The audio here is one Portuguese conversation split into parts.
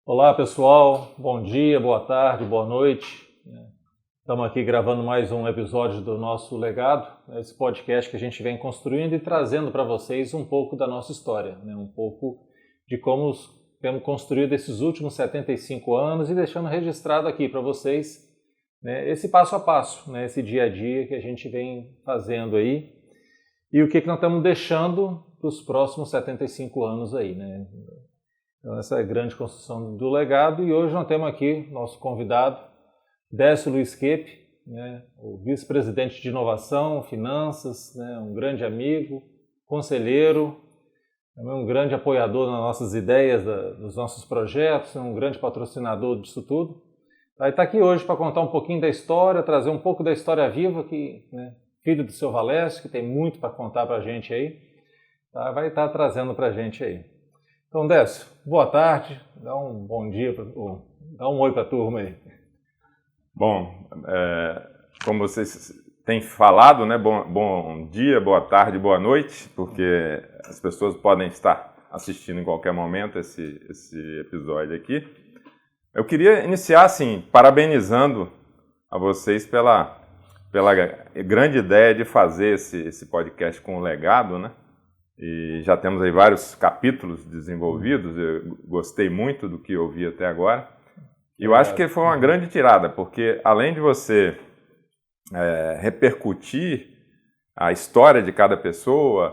Olá pessoal, bom dia, boa tarde, boa noite. Estamos aqui gravando mais um episódio do nosso Legado, esse podcast que a gente vem construindo e trazendo para vocês um pouco da nossa história, um pouco de como temos construído esses últimos 75 anos e deixando registrado aqui para vocês esse passo a passo, esse dia a dia que a gente vem fazendo aí e o que nós estamos deixando para os próximos 75 anos aí, Então, essa é a grande construção do legado e hoje nós temos aqui nosso convidado, Décio Luiz Kepp, o vice-presidente de inovação, finanças, um grande amigo, conselheiro, também um grande apoiador nas nossas ideias, dos nossos projetos, um grande patrocinador disso tudo. Aí está aqui hoje para contar um pouquinho da história, trazer um pouco da história viva, filho do seu Valécio, que tem muito para contar para a gente aí, vai estar trazendo para a gente aí. Então, Décio, boa tarde, dá um bom dia, dá um oi para a turma aí. Bom, como vocês têm falado, bom dia, boa tarde, boa noite, porque as pessoas podem estar assistindo em qualquer momento esse episódio aqui. Eu queria iniciar, parabenizando a vocês pela grande ideia de fazer esse podcast com o legado, E já temos aí vários capítulos desenvolvidos, eu gostei muito do que ouvi até agora. E eu acho que foi uma grande tirada, porque além de você repercutir a história de cada pessoa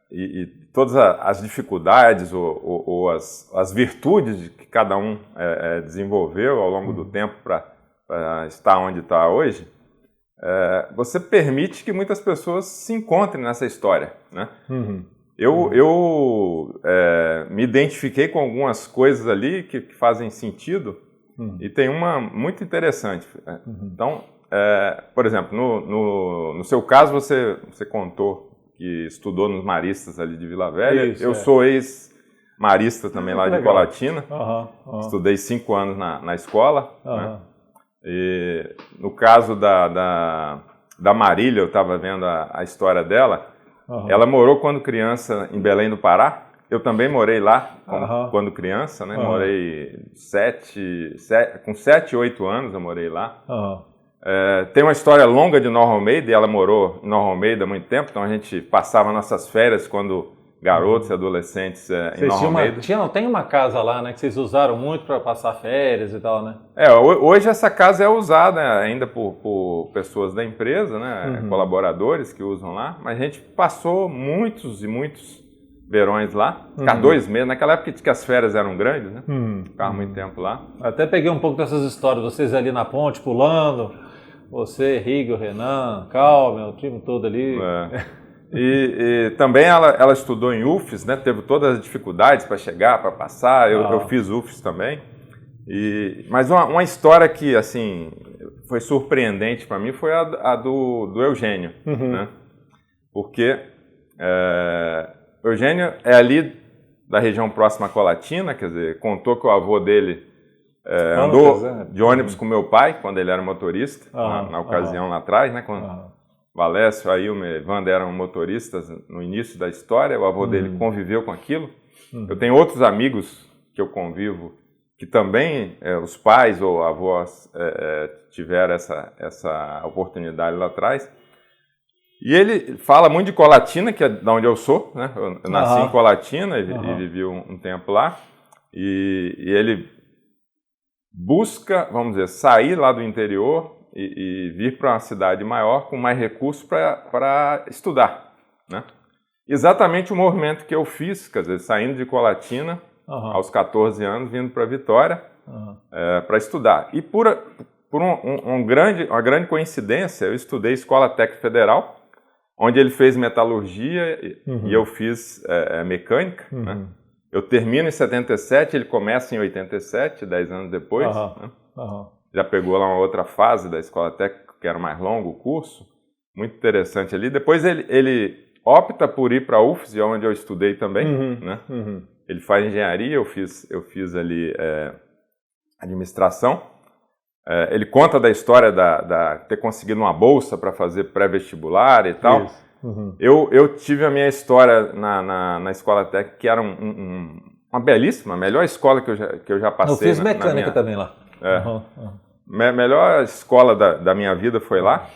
e todas as dificuldades ou as virtudes que cada um desenvolveu ao longo do tempo para estar onde está hoje, você permite que muitas pessoas se encontrem nessa história, Eu me identifiquei com algumas coisas ali que fazem sentido e tem uma muito interessante. Então, por exemplo, no seu caso, você contou que estudou nos Maristas ali de Vila Velha. Isso, eu sou ex-marista também lá de Colatina. Estudei 5 anos na escola, E no caso da Marília, eu estava vendo a história dela, ela morou quando criança em Belém do Pará, eu também morei lá quando criança, morei com 7, 8 anos eu morei lá. Tem uma história longa de Nova Almeida, e ela morou em Nova Almeida há muito tempo, então a gente passava nossas férias quando garotos e adolescentes em Nova Almeida. Tem uma casa lá, que vocês usaram muito para passar férias e tal, Hoje essa casa é usada ainda por pessoas da empresa, colaboradores que usam lá, mas a gente passou muitos e muitos verões lá, ficar 2 meses, naquela época que as férias eram grandes, ficava muito tempo lá. Até peguei um pouco dessas histórias, vocês ali na ponte pulando, você, Rigel, Renan, Calma, o time todo ali. E também ela estudou em UFES, teve todas as dificuldades para chegar, para passar, eu fiz UFES também. Mas uma história que foi surpreendente para mim foi a do Eugênio, Porque o Eugênio é ali da região próxima à Colatina, quer dizer, contou que o avô dele andou de ônibus com meu pai, quando ele era motorista, na ocasião lá atrás, quando Valécio, Ailma e Wander eram motoristas no início da história, o avô dele conviveu com aquilo. Eu tenho outros amigos que eu convivo que também os pais ou avós tiveram essa oportunidade lá atrás. E ele fala muito de Colatina, que é de onde eu sou, Eu nasci em Colatina e vivi um tempo lá. E ele busca, vamos dizer, sair lá do interior e vir para uma cidade maior com mais recursos para estudar, Exatamente o movimento que eu fiz, quer dizer, saindo de Colatina aos 14 anos, vindo para Vitória para estudar. E por uma grande coincidência, eu estudei Escola Técnica Federal, onde ele fez metalurgia e eu fiz mecânica, Eu termino em 77, ele começa em 87, 10 anos depois, Já pegou lá uma outra fase da escola técnica, que era mais longo o curso, muito interessante ali. Depois ele opta por ir para a UFES, onde eu estudei também, né? Ele faz engenharia, eu fiz ali administração. Ele conta da história da ter conseguido uma bolsa para fazer pré-vestibular e tal. Eu tive a minha história na escola técnica, que era uma belíssima, a melhor escola que eu já passei. Eu fiz mecânica também lá. Melhor escola da minha vida foi lá.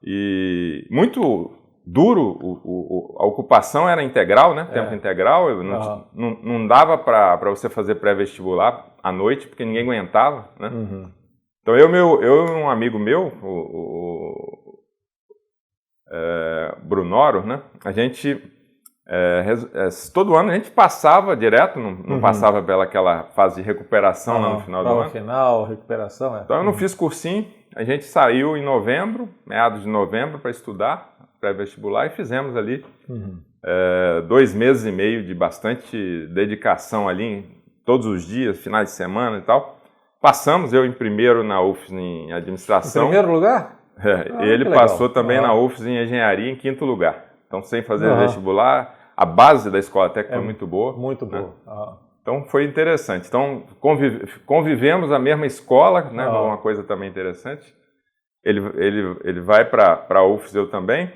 E muito duro, a ocupação era integral, né? Tempo integral. Não dava para você fazer pré-vestibular à noite, porque ninguém aguentava, né? Então eu e um amigo meu, o Brunoro, né? A gente, todo ano a gente passava direto, não passava pelaquela fase de recuperação lá no final do ano. Final, recuperação, Então eu não fiz cursinho, a gente saiu em novembro, meados de novembro, para estudar pré-vestibular e fizemos ali 2 meses e meio de bastante dedicação ali, todos os dias, finais de semana e tal. Passamos, eu em primeiro na UFES em administração. Em primeiro lugar? E ele passou também na UFES em engenharia em 5º lugar. Então, sem fazer vestibular, a base da escola técnica foi muito boa. Muito boa. Né? Então, foi interessante. Então, convivemos a mesma escola, né? Uma coisa também interessante. Ele vai para a UFES, eu também.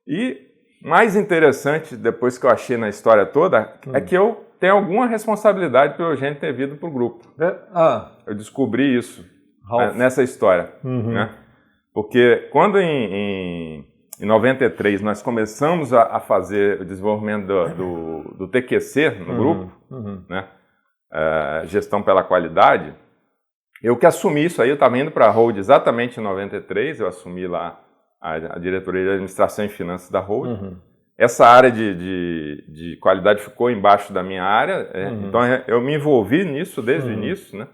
E mais interessante, depois que eu achei na história toda, é que eu tenho alguma responsabilidade pelo Eugênio ter vindo para o grupo. Eu descobri isso nessa história. Né? Porque quando em 93 nós começamos a fazer o desenvolvimento do TQC no grupo, né? Gestão pela qualidade, eu que assumi isso aí, eu estava indo para a Hold exatamente em 93, eu assumi lá a diretoria de administração e finanças da Hold. Essa área de qualidade ficou embaixo da minha área, então eu me envolvi nisso desde o início, né?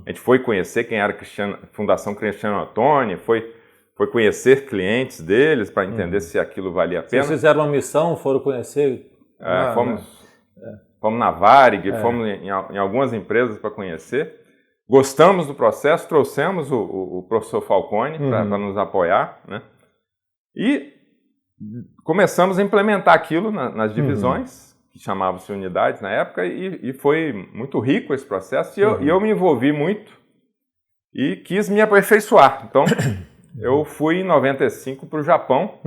A gente foi conhecer quem era Fundação Cristiano Ottoni, foi conhecer clientes deles para entender se aquilo valia a pena. Vocês fizeram uma missão, foram conhecer? Fomos na Varig, fomos em algumas empresas para conhecer. Gostamos do processo, trouxemos o professor Falcone para nos apoiar, né? E começamos a implementar aquilo nas divisões, que chamavam-se unidades na época, e foi muito rico esse processo, e eu me envolvi muito e quis me aperfeiçoar. Então, eu fui em 95 para o Japão,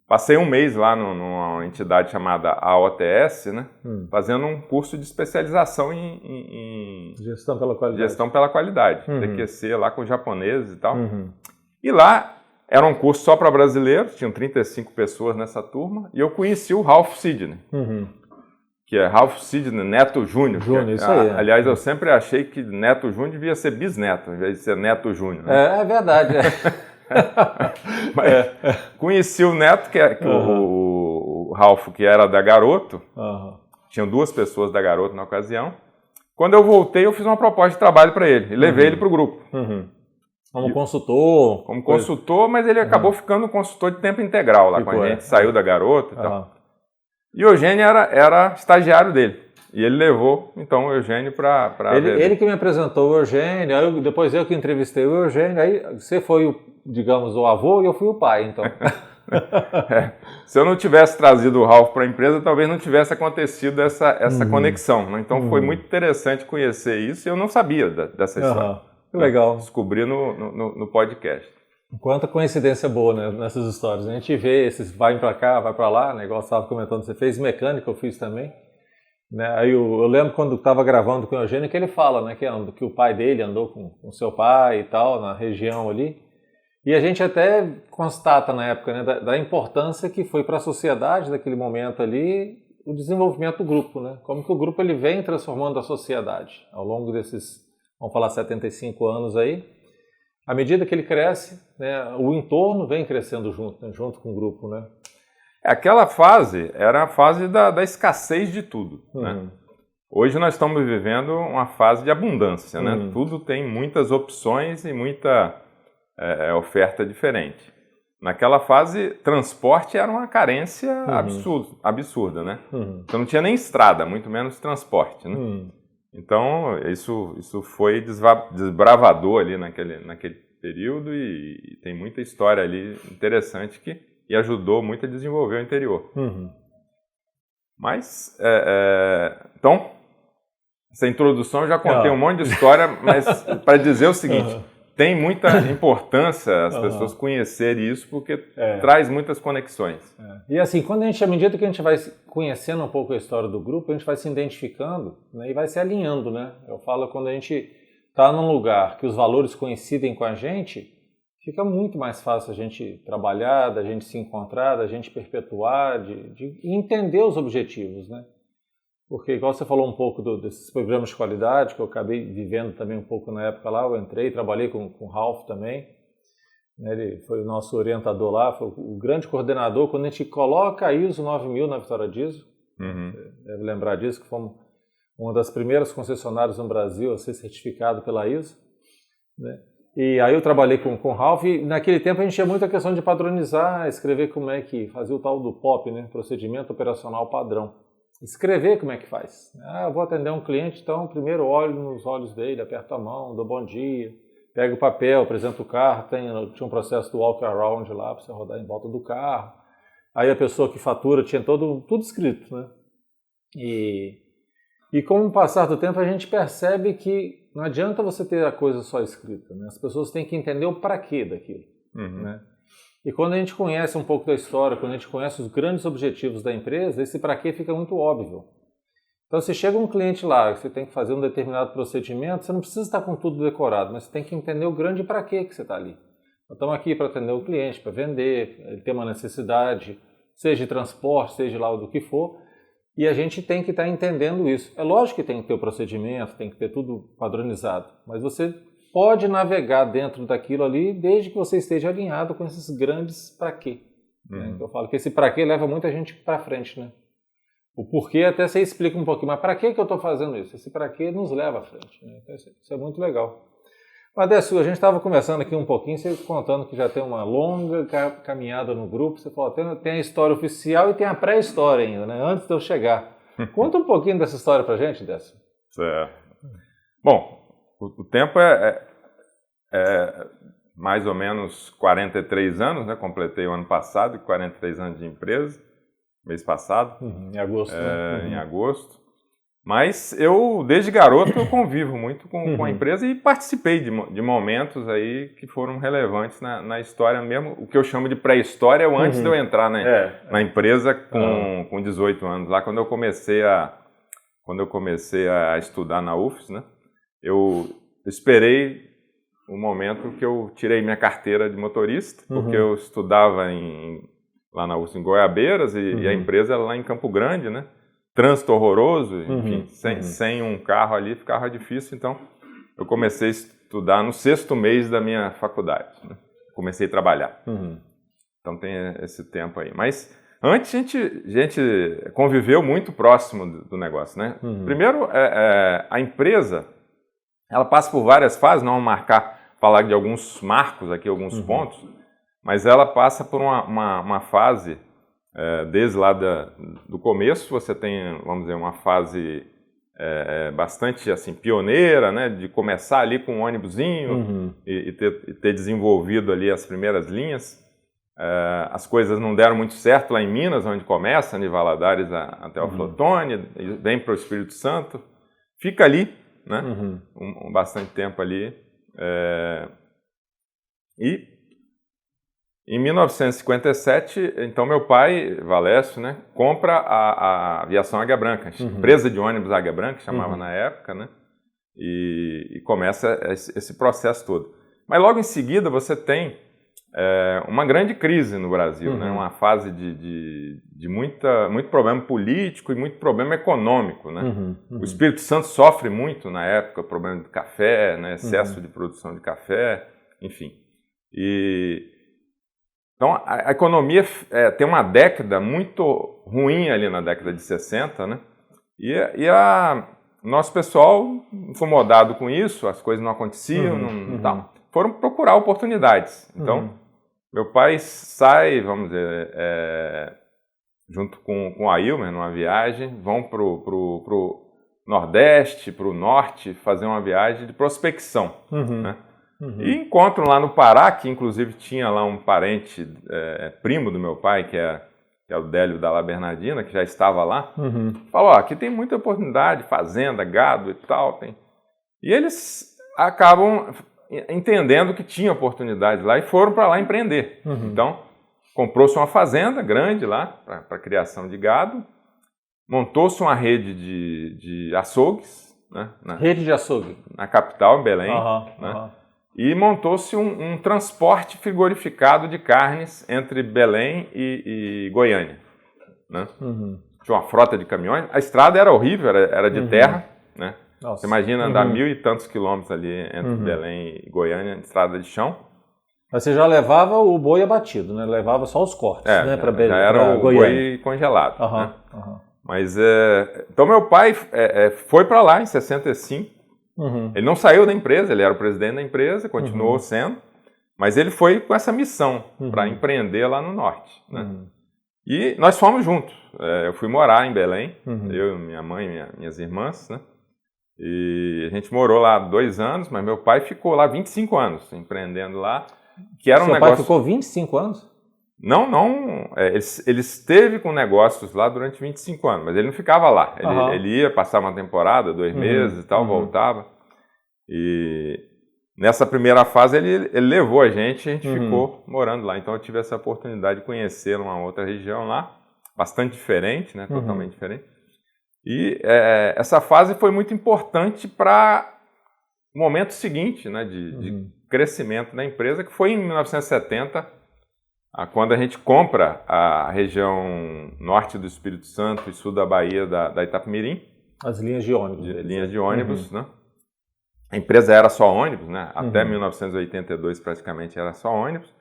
passei um mês lá numa entidade chamada AOTS, né, fazendo um curso de especialização em Gestão pela qualidade. Gestão pela qualidade, TQC lá com os japoneses e tal. E lá era um curso só para brasileiros, tinham 35 pessoas nessa turma, e eu conheci o Ralph Sidney, que é Ralph Sidney Neto Júnior. Isso aí. Aliás, eu sempre achei que Neto Júnior devia ser bisneto, ao invés de ser Neto Júnior. Né? É verdade. Mas, conheci o Neto, o Ralph, que era da Garoto, tinham 2 pessoas da Garoto na ocasião. Quando eu voltei, eu fiz uma proposta de trabalho para ele, e levei ele para o grupo. Como consultor? Como consultor, mas ele acabou ficando consultor de tempo integral lá com a gente, saiu da Garota e tal. E o Eugênio era estagiário dele. E ele levou, então, o Eugênio para... Ele que me apresentou o Eugênio, depois eu que entrevistei o Eugênio, aí você foi, digamos, o avô e eu fui o pai, então. Se eu não tivesse trazido o Ralph para a empresa, talvez não tivesse acontecido essa conexão. Né? Então, foi muito interessante conhecer isso e eu não sabia dessa história. Que legal. Descobri no podcast. Quanta coincidência boa, né, nessas histórias. A gente vê esses vai para cá, vai para lá, negócio estava comentando, você fez mecânica, eu fiz também. Né? Aí eu lembro quando estava gravando com o Eugênio que ele fala, né, que o pai dele andou com seu pai e tal, na região ali. E a gente até constata na época, né, da importância que foi para a sociedade naquele momento ali o desenvolvimento do grupo, né? Como que o grupo ele vem transformando a sociedade ao longo desses, vamos falar, 75 anos aí. À medida que ele cresce, né, o entorno vem crescendo junto, né, junto com o grupo, né? Aquela fase era a fase da escassez de tudo, né? Hoje nós estamos vivendo uma fase de abundância, né? Tudo tem muitas opções e muita oferta diferente. Naquela fase, transporte era uma carência absurda, né? Então não tinha nem estrada, muito menos transporte, né? Então, isso foi desbravador ali naquele período e tem muita história ali interessante e ajudou muito a desenvolver o interior. Mas, então, essa introdução eu já contei um monte de história, mas para dizer o seguinte, tem muita importância as pessoas conhecerem isso, porque traz muitas conexões. E assim, à medida que a gente vai conhecendo um pouco a história do grupo, a gente vai se identificando, né, e vai se alinhando, né? Eu falo, quando a gente está num lugar que os valores coincidem com a gente, fica muito mais fácil a gente trabalhar, da gente se encontrar, da gente perpetuar, de entender os objetivos, né? Porque, igual você falou um pouco desses programas de qualidade, que eu acabei vivendo também um pouco na época lá, eu entrei, trabalhei com o Ralph também, né, ele foi o nosso orientador lá, foi o grande coordenador. Quando a gente coloca a ISO 9000 na Vitória Diesel, você deve lembrar disso, que fomos uma das primeiras concessionárias no Brasil a ser certificado pela ISO, né? E aí eu trabalhei com o Ralph, e naquele tempo a gente tinha muita questão de padronizar, escrever como é que fazia o tal do POP, né, Procedimento Operacional Padrão. Escrever como é que faz. Eu vou atender um cliente, então primeiro olho nos olhos dele, aperto a mão, dou bom dia, pego o papel, apresento o carro, tinha um processo do walk around lá para você rodar em volta do carro. Aí a pessoa que fatura tinha tudo escrito, né? E com o passar do tempo a gente percebe que não adianta você ter a coisa só escrita, né? As pessoas têm que entender o para quê daquilo, né? E quando a gente conhece um pouco da história, quando a gente conhece os grandes objetivos da empresa, esse para quê fica muito óbvio. Então, se chega um cliente lá, você tem que fazer um determinado procedimento, você não precisa estar com tudo decorado, mas você tem que entender o grande para quê que você está ali. Nós estamos aqui para atender o cliente, para vender, ele tem uma necessidade, seja de transporte, seja lá do que for, e a gente tem que estar entendendo isso. É lógico que tem que ter o procedimento, tem que ter tudo padronizado, mas você pode navegar dentro daquilo ali desde que você esteja alinhado com esses grandes para quê. Né? Eu falo que esse para quê leva muita gente para frente, né? O porquê até você explica um pouquinho, mas para que eu estou fazendo isso? Esse para quê nos leva à frente, né? Então, isso é muito legal. Mas, Décio, a gente estava conversando aqui um pouquinho, você contando que já tem uma longa caminhada no grupo, você falou, tem a história oficial e tem a pré-história ainda, né? Antes de eu chegar. Conta um pouquinho dessa história para a gente, Décio. Certo. Bom, o tempo é mais ou menos 43 anos, né? Completei o ano passado, 43 anos de empresa, mês passado. Em agosto. Em agosto. Mas eu, desde garoto, eu convivo muito com a empresa e participei de momentos aí que foram relevantes na história mesmo. O que eu chamo de pré-história, antes de eu entrar na empresa com 18 anos. Lá quando eu comecei a estudar na UFES, né? Eu esperei o momento que eu tirei minha carteira de motorista, porque eu estudava lá na UFES em Goiabeiras e a empresa era lá em Campo Grande, né? Trânsito horroroso, enfim, sem um carro ali ficava difícil, então eu comecei a estudar no 6º mês da minha faculdade, né? Comecei a trabalhar. Então tem esse tempo aí. Mas antes a gente conviveu muito próximo do negócio, né? Primeiro, a empresa, ela passa por várias fases, não vou falar de alguns marcos aqui, alguns pontos, mas ela passa por uma fase, desde lá do começo, você tem, vamos dizer, uma fase bastante assim, pioneira, né, de começar ali com um ônibusinho e ter desenvolvido ali as primeiras linhas. As coisas não deram muito certo lá em Minas, onde começa, de Valadares até o Flotone, vem para o Espírito Santo, fica ali, né, bastante tempo ali. E em 1957, então meu pai, Valécio, né, compra a Aviação Águia Branca, empresa de ônibus Águia Branca, chamava na época, né, e começa esse processo todo. Mas logo em seguida você tem uma grande crise no Brasil, né, uma fase de muito problema político e muito problema econômico, né. O Espírito Santo sofre muito na época, problema de café, né, excesso de produção de café, enfim. Então, a economia tem uma década muito ruim ali na década de 60, né? E nosso pessoal, incomodado com isso, as coisas não aconteciam, foram procurar oportunidades. Então, meu pai sai, vamos dizer, junto com a Ilmer, numa viagem, vão Nordeste, para o Norte, fazer uma viagem de prospecção. Né? E encontro lá no Pará, que inclusive tinha lá um parente primo do meu pai, que é o Délio da La Bernardina, que já estava lá, falou, aqui tem muita oportunidade, fazenda, gado e tal. E eles acabam entendendo que tinha oportunidade lá e foram para lá empreender. Então, comprou-se uma fazenda grande lá para criação de gado, montou-se uma rede de açougues, né, rede de açougue? Na capital, em Belém, né, e montou-se um transporte frigorificado de carnes entre Belém e Goiânia. Né? Tinha uma frota de caminhões, a estrada era horrível, era de terra, né? Nossa. Você imagina andar 1.000 e tantos quilômetros ali entre Belém e Goiânia, estrada de chão. Mas você já levava o boi abatido, né? Levava só os cortes, né? Para Belém, já era o boi congelado. Né? Mas, então meu pai foi para lá em 65. Ele não saiu da empresa, ele era o presidente da empresa, continuou sendo, mas ele foi com essa missão para empreender lá no norte. Né? E nós fomos juntos. Eu fui morar em Belém, eu, minha mãe e minhas irmãs, né? E a gente morou lá 2 anos, mas meu pai ficou lá 25 anos empreendendo lá, que era um negócio... Seu pai ficou 25 anos? Não, ele esteve com negócios lá durante 25 anos, mas ele não ficava lá. Ele ia passar uma temporada, 2 meses e tal, voltava. E nessa primeira fase ele levou a gente ficou morando lá. Então eu tive essa oportunidade de conhecer uma outra região lá, bastante diferente, né, totalmente diferente. E essa fase foi muito importante para o momento seguinte, né, de crescimento da empresa, que foi em 1970, quando a gente compra a região norte do Espírito Santo e sul da Bahia da Itapemirim. As linhas de ônibus. Linhas de ônibus, né? A empresa era só ônibus, né? Até 1982 praticamente era só ônibus.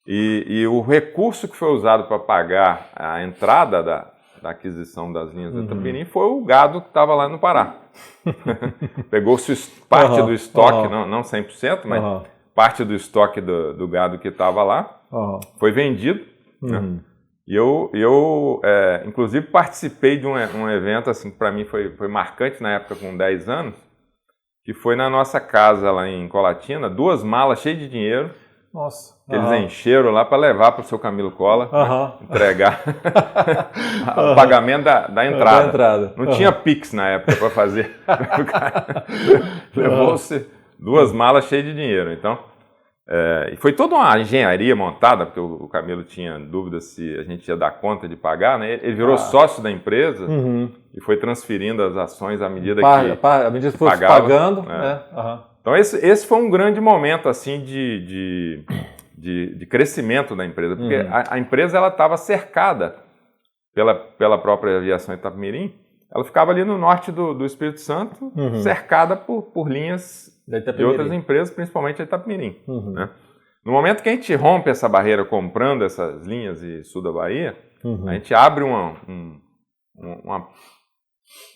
E o recurso que foi usado para pagar a entrada da aquisição das linhas da Itapemirim foi o gado que estava lá no Pará. Pegou-se parte do estoque, não 100%, mas parte do estoque do gado que estava lá. Foi vendido, né? E eu inclusive participei de um evento assim, que para mim foi marcante na época, com 10 anos, que foi na nossa casa lá em Colatina, 2 malas cheias de dinheiro. Nossa. Que eles encheram lá para levar para o seu Camilo Cola, né, entregar o pagamento da entrada. Não tinha Pix na época para fazer. Levou-se 2 malas cheias de dinheiro. Então, e foi toda uma engenharia montada, porque o Camilo tinha dúvida se a gente ia dar conta de pagar, né? Ele virou sócio da empresa e foi transferindo as ações à medida que fosse pagando. Então esse foi um grande momento assim de crescimento da empresa, porque a empresa ela estava cercada pela própria aviação Itapemirim. Ela ficava ali no norte do Espírito Santo, cercada por linhas de outras empresas, principalmente a Itapemirim. Né? No momento que a gente rompe essa barreira comprando essas linhas e sul da Bahia, a gente abre uma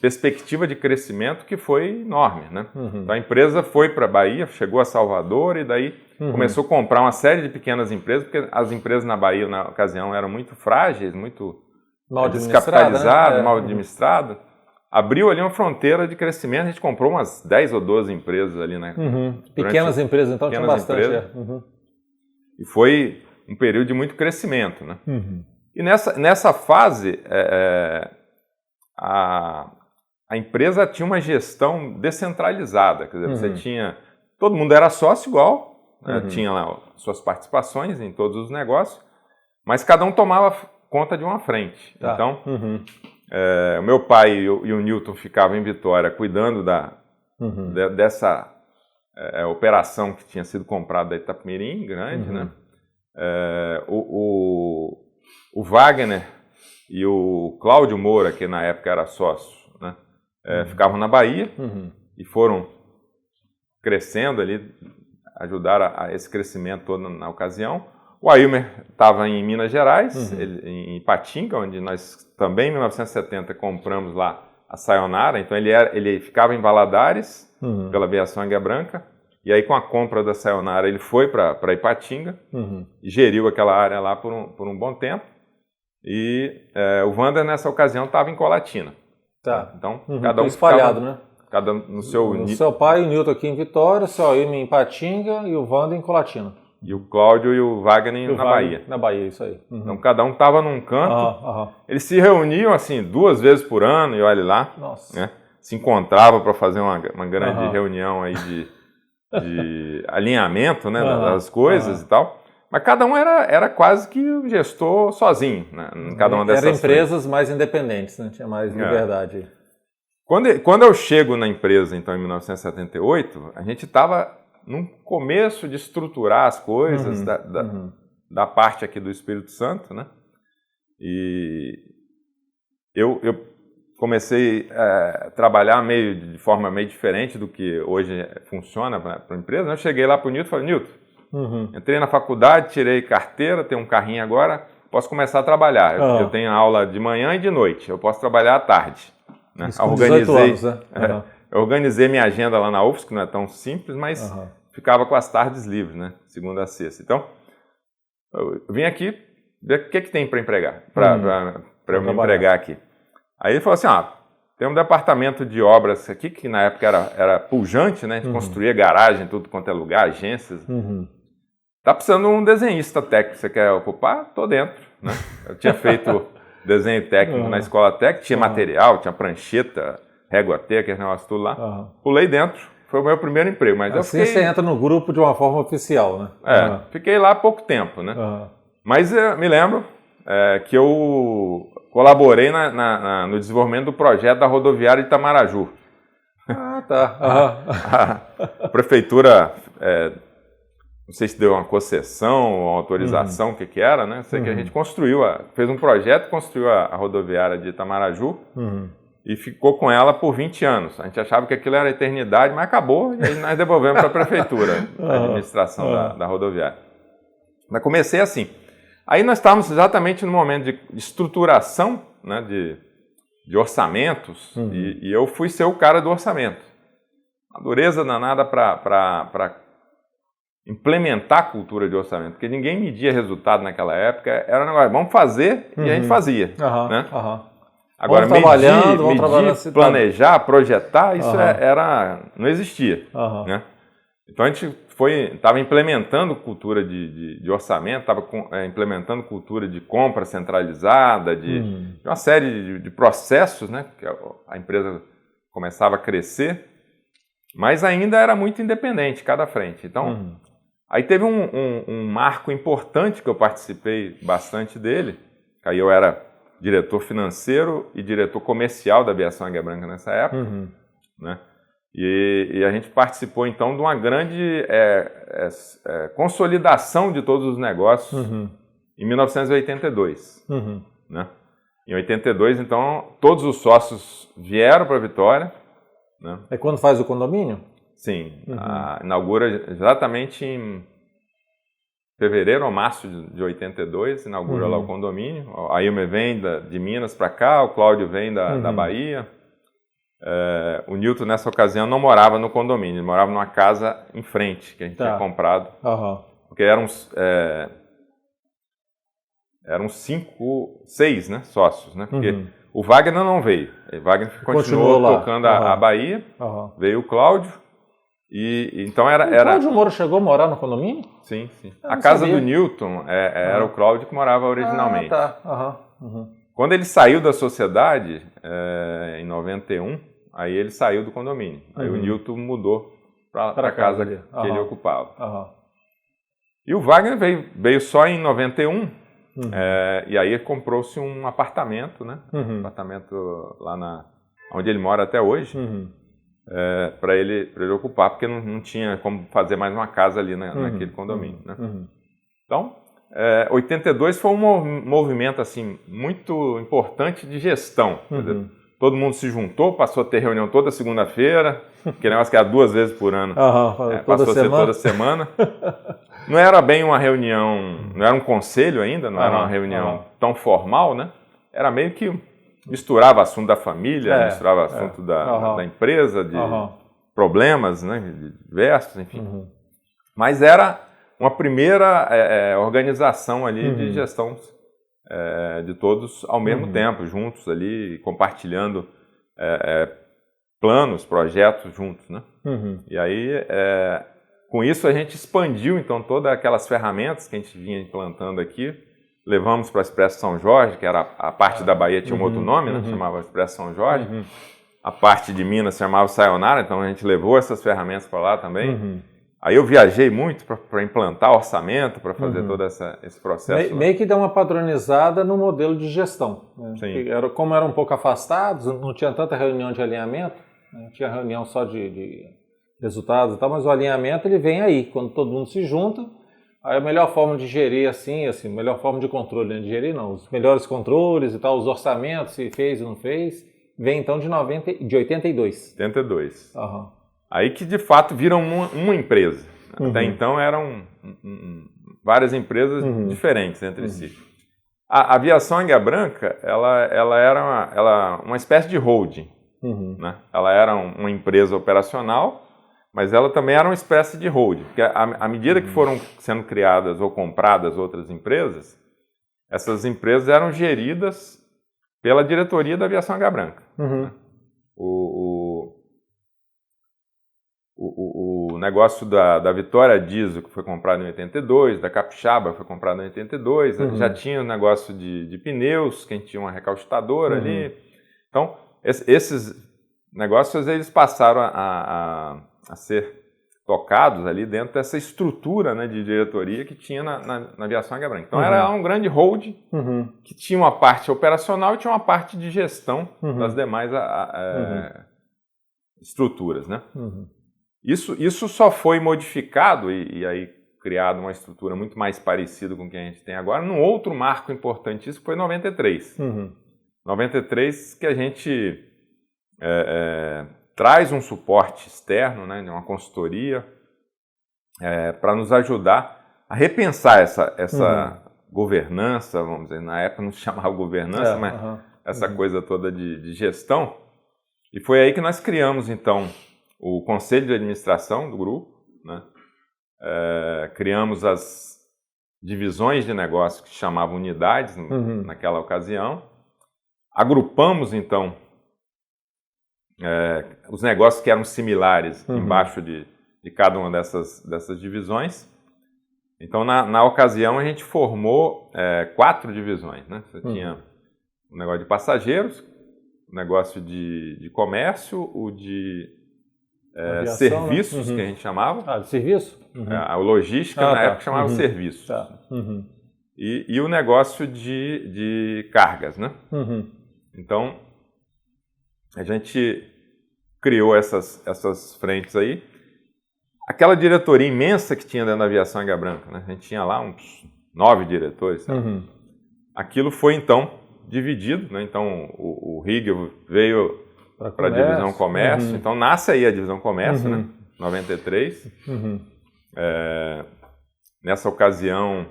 perspectiva de crescimento que foi enorme. Né? Então a empresa foi para a Bahia, chegou a Salvador e daí começou a comprar uma série de pequenas empresas, porque as empresas na Bahia, na ocasião, eram muito frágeis, muito descapitalizadas, né? Mal administradas. Abriu ali uma fronteira de crescimento, a gente comprou umas 10 ou 12 empresas ali, né? Pequenas empresas, então tinha bastante. E foi um período de muito crescimento, né? E nessa fase, a empresa tinha uma gestão descentralizada, quer dizer, você tinha... Todo mundo era sócio igual, né? Tinha lá suas participações em todos os negócios, mas cada um tomava conta de uma frente. Então... o meu pai e o Newton ficavam em Vitória cuidando dessa operação que tinha sido comprada da Itapemirim, grande, né? O Wagner e o Cláudio Moura, que na época era sócio, né? Ficavam na Bahia e foram crescendo ali, ajudaram a esse crescimento todo na ocasião. O Ailmer estava em Minas Gerais, em Ipatinga, onde nós também em 1970 compramos lá a Sayonara. Então ele ficava em Valadares, pela aviação Águia Branca, e aí com a compra da Sayonara ele foi para Ipatinga, e geriu aquela área lá por um bom tempo. E o Wander nessa ocasião estava em Colatina. Tá. Então, cada um espalhado, ficava, né? Cada um no seu... O seu pai, o Newton aqui em Vitória, o seu Ailton em Ipatinga e o Wander em Colatina. E o Cláudio e o Wagner na Bahia. Na Bahia, isso aí. Então, cada um estava num canto. Eles se reuniam, assim, 2 vezes por ano, e olha lá. Nossa. Né? Se encontrava para fazer uma grande reunião aí de alinhamento, né, das coisas e tal. Mas cada um era quase que o gestor sozinho, né, em cada uma dessas Eram empresas mais independentes, né? Tinha mais liberdade. Quando eu chego na empresa, então, em 1978, a gente estava num começo de estruturar as coisas da parte aqui do Espírito Santo, né? E eu comecei a trabalhar de forma meio diferente do que hoje funciona para a empresa. Eu cheguei lá para o Newton e falei, Newton, entrei na faculdade, tirei carteira, tenho um carrinho agora, posso começar a trabalhar. Eu tenho aula de manhã e de noite, eu posso trabalhar à tarde. Né? Eu organizei minha agenda lá na UFSC, que não é tão simples, mas ficava com as tardes livres, né? Segunda a sexta. Então, eu vim aqui ver o que tem para empregar, para eu me empregar aqui. Aí ele falou assim, tem um departamento de obras aqui, que na época era pujante, né? A gente construía garagem, tudo quanto é lugar, agências. Tá precisando de um desenhista técnico, você quer ocupar? Tô dentro, né? Eu tinha feito desenho técnico na escola técnica, tinha material, tinha prancheta, régua T, aquele negócio tudo lá. Pulei dentro, foi o meu primeiro emprego. Mas assim você entra no grupo de uma forma oficial, né? Fiquei lá há pouco tempo, né? Mas eu me lembro que eu colaborei no desenvolvimento do projeto da rodoviária de Itamaraju. A prefeitura, não sei se deu uma concessão ou autorização, o que era, né? Sei que a gente fez um projeto, construiu a rodoviária de Itamaraju e ficou com ela por 20 anos. A gente achava que aquilo era eternidade, mas acabou e aí nós devolvemos para a prefeitura, a administração da rodoviária. Mas comecei assim. Aí nós estávamos exatamente no momento de estruturação, né, de orçamentos e eu fui ser o cara do orçamento. Uma dureza danada para implementar a cultura de orçamento, porque ninguém media resultado naquela época, era um negócio, vamos fazer e a gente fazia. Né? Agora, medir, planejar, projetar, isso não existia. Né? Então a gente estava implementando cultura de orçamento, estava implementando cultura de compra centralizada, de uma série de processos, né? Que a empresa começava a crescer, mas ainda era muito independente, cada frente. Então, aí teve um marco importante que eu participei bastante dele, que aí eu era diretor financeiro e diretor comercial da Aviação Águia Branca nessa época, né? E a gente participou, então, de uma grande consolidação de todos os negócios em 1982. Né? Em 82, então, todos os sócios vieram para Vitória. Né? É quando faz o condomínio? Sim. Inaugura exatamente em fevereiro ou março de 82, inaugura lá o condomínio. A Ilme vem de Minas para cá, o Cláudio vem da Bahia. O Newton, nessa ocasião, não morava no condomínio, ele morava numa casa em frente, que a gente tinha comprado. Porque eram 6, né, sócios, né? Porque o Wagner não veio. O Wagner continuou tocando a Bahia, veio o Cláudio. Então o Cláudio Moura chegou a morar no condomínio? Sim. A casa do Newton era o Cláudio que morava originalmente. Quando ele saiu da sociedade, em 91, aí ele saiu do condomínio. Aí o Newton mudou para a casa que ele ocupava. E o Wagner veio só em 91, e aí comprou-se um apartamento, né? Um apartamento lá onde ele mora até hoje, para ele ocupar, porque não tinha como fazer mais uma casa ali naquele condomínio. Né? Então, 82 foi um movimento assim, muito importante de gestão. Quer dizer, todo mundo se juntou, passou a ter reunião toda segunda-feira, que negócio que era 2 vezes por ano, passou a ser toda semana. Não era bem uma reunião, não era um conselho ainda, não era uma reunião tão formal, né? Era meio que misturava assunto da família, misturava assunto da empresa, de problemas, né, diversos, enfim. Mas era uma primeira organização ali de gestão de todos ao mesmo tempo, juntos ali, compartilhando planos, projetos juntos, né? E aí, com isso, a gente expandiu, então, todas aquelas ferramentas que a gente vinha implantando aqui, levamos para a Expresso São Jorge, que era a parte da Bahia tinha um outro nome, né? Chamava Expresso São Jorge. A parte de Minas se chamava Sayonara, então a gente levou essas ferramentas para lá também. Aí eu viajei muito para implantar orçamento, para fazer todo esse processo. Meio que deu uma padronizada no modelo de gestão. Né? Sim. Como eram um pouco afastados, não tinha tanta reunião de alinhamento, né? Tinha reunião só de resultados e tal, mas o alinhamento ele vem aí, quando todo mundo se junta. Aí a melhor forma de gerir assim, melhor forma de controle, né? De gerir não, os melhores controles e tal, os orçamentos, se fez ou não fez, vem então de 82. 82. Uhum. Aí que de fato viram uma empresa. Até então eram várias empresas diferentes entre si. A aviação Águia Branca, ela era uma espécie de holding. Né? Ela era uma empresa operacional, mas ela também era uma espécie de holding. Porque à medida que foram sendo criadas ou compradas outras empresas, essas empresas eram geridas pela diretoria da aviação Águia Branca. Né? O negócio da Vitória Diesel, que foi comprado em 82, da Capixaba, foi comprado em 82, já tinha o negócio de pneus, que a gente tinha uma recalchutadora ali. Então, esses negócios eles passaram a ser tocados ali dentro dessa estrutura, né, de diretoria que tinha na aviação Águia Branca. Então, era um grande hold que tinha uma parte operacional e tinha uma parte de gestão das demais estruturas, né? Isso só foi modificado e aí criado uma estrutura muito mais parecida com o que a gente tem agora num outro marco importantíssimo que foi 93. 93 que a gente traz um suporte externo, né, uma consultoria, para nos ajudar a repensar essa governança, vamos dizer, na época não se chamava governança, mas essa coisa toda de gestão. E foi aí que nós criamos, então, o conselho de administração do grupo, né? Criamos as divisões de negócio que se chamavam unidades naquela ocasião, agrupamos então os negócios que eram similares embaixo de cada uma dessas divisões. Então na ocasião a gente formou 4 divisões, né? Você tinha o negócio de passageiros, o negócio de comércio, o de aviação, serviços, né? Que a gente chamava. De serviço? A logística, na época, chamava serviços. E o negócio de cargas, né? Então, a gente criou essas frentes aí. Aquela diretoria imensa que tinha dentro da aviação Águia Branca, né? A gente tinha lá uns 9 diretores. Aquilo foi, então, dividido, né? Então, o Rigel veio para a divisão comércio. Então, nasce aí a divisão comércio, né? 93. Nessa ocasião,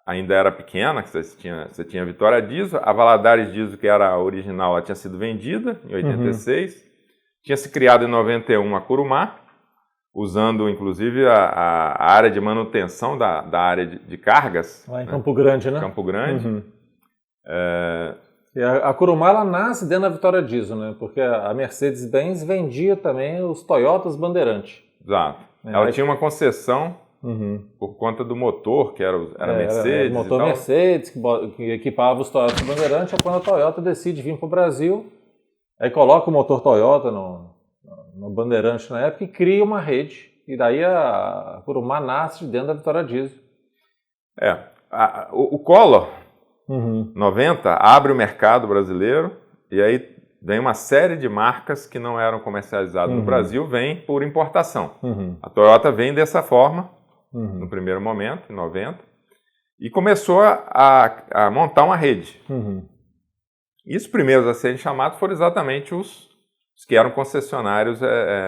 ainda era pequena, você tinha a Vitória Diesel, a Valadares Diesel, que era a original, ela tinha sido vendida em 86. Tinha se criado em 91 a Curumá, usando, inclusive, a área de manutenção da área de cargas. Lá em Campo Grande, né? Campo Grande. E a Curumá, ela nasce dentro da Vitória Diesel, né? Porque a Mercedes-Benz vendia também os Toyotas Bandeirante. Exato. Ela tinha uma concessão por conta do motor, que era Mercedes. Era o motor Mercedes, que equipava os Toyotas Bandeirante. É quando a Toyota decide vir para o Brasil, aí coloca o motor Toyota no Bandeirante na época e cria uma rede. E daí a Curumá nasce dentro da Vitória Diesel. O Collor, 90, abre o mercado brasileiro e aí vem uma série de marcas que não eram comercializadas no Brasil, vem por importação. A Toyota vem dessa forma, no primeiro momento, em 90, e começou a montar uma rede. E os primeiros a serem chamados foram exatamente os que eram concessionários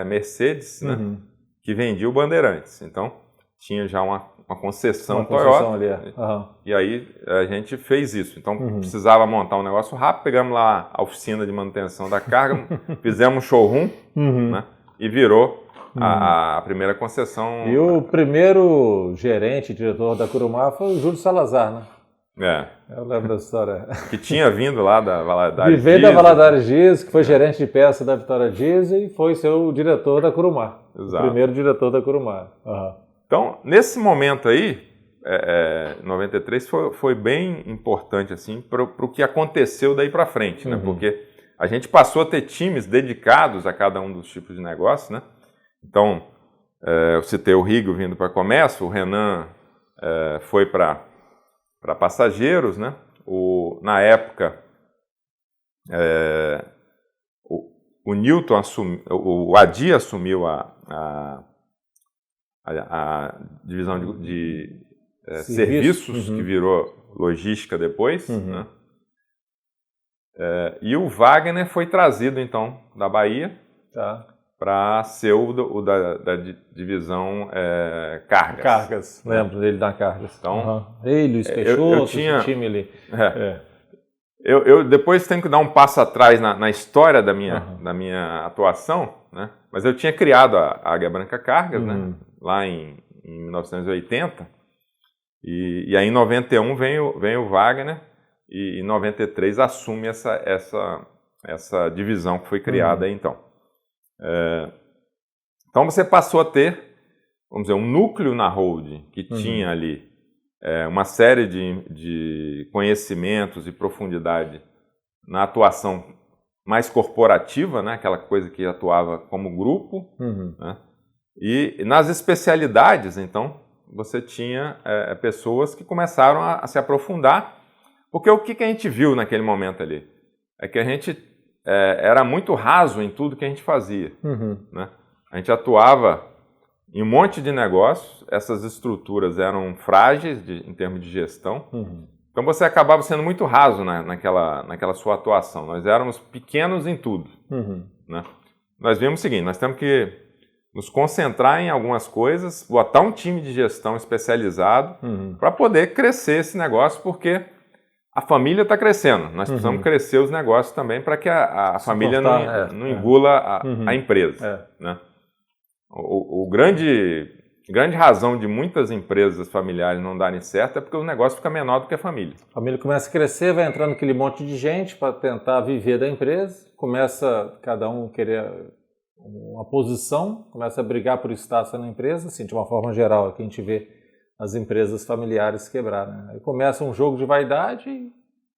Mercedes, né, que vendiam o Bandeirantes. Então, tinha já uma concessão Toyota, ali, e aí a gente fez isso. Então, precisava montar um negócio rápido, pegamos lá a oficina de manutenção da carga, fizemos um showroom, né, e virou a primeira concessão. E o primeiro gerente, diretor da Curumá foi o Júlio Salazar, né? Eu lembro da história. Que tinha vindo lá da Valadares Veio da Valadares Dias, que foi gerente de peça da Vitória Dias e foi seu diretor da Curumar. Exato. O primeiro diretor da Curumar. Então, nesse momento aí, 93 foi bem importante assim, para o que aconteceu daí para frente, né? Porque a gente passou a ter times dedicados a cada um dos tipos de negócio, né? Então, eu citei o Rigo vindo para comércio, o Renan foi para passageiros, né? Na época, o Newton o Adi assumiu a divisão de serviços, que virou logística depois, né? E o Wagner foi trazido, então, da Bahia para ser o da divisão Cargas. Cargas, lembro dele da Cargas. Então, Ele, Luiz Peixoto, esse time ali. Eu depois tenho que dar um passo atrás na história da minha atuação, né? Mas eu tinha criado a Águia Branca Cargas, né? Lá em 1980, e aí em 91 vem o Wagner, e em 93 assume essa divisão que foi criada aí, então. Então você passou a ter, vamos dizer, um núcleo na holding que tinha ali uma série de conhecimentos e profundidade na atuação mais corporativa, né? Aquela coisa que atuava como grupo, né? E nas especialidades, então, você tinha pessoas que começaram a se aprofundar, porque o que a gente viu naquele momento ali? É que a gente era muito raso em tudo que a gente fazia, né? A gente atuava em um monte de negócios, essas estruturas eram frágeis em termos de gestão, então você acabava sendo muito raso naquela sua atuação. Nós éramos pequenos em tudo, né? Nós vimos o seguinte: nós temos que nos concentrar em algumas coisas, botar um time de gestão especializado para poder crescer esse negócio, porque a família está crescendo. Nós precisamos crescer os negócios também para que a família não engula a empresa, né? O grande razão de muitas empresas familiares não darem certo é porque o negócio fica menor do que a família. A família começa a crescer, vai entrando aquele monte de gente para tentar viver da empresa, começa cada um querer uma posição, começa a brigar por status na empresa, assim, de uma forma geral, é que a gente vê as empresas familiares quebrar, né? Aí começa um jogo de vaidade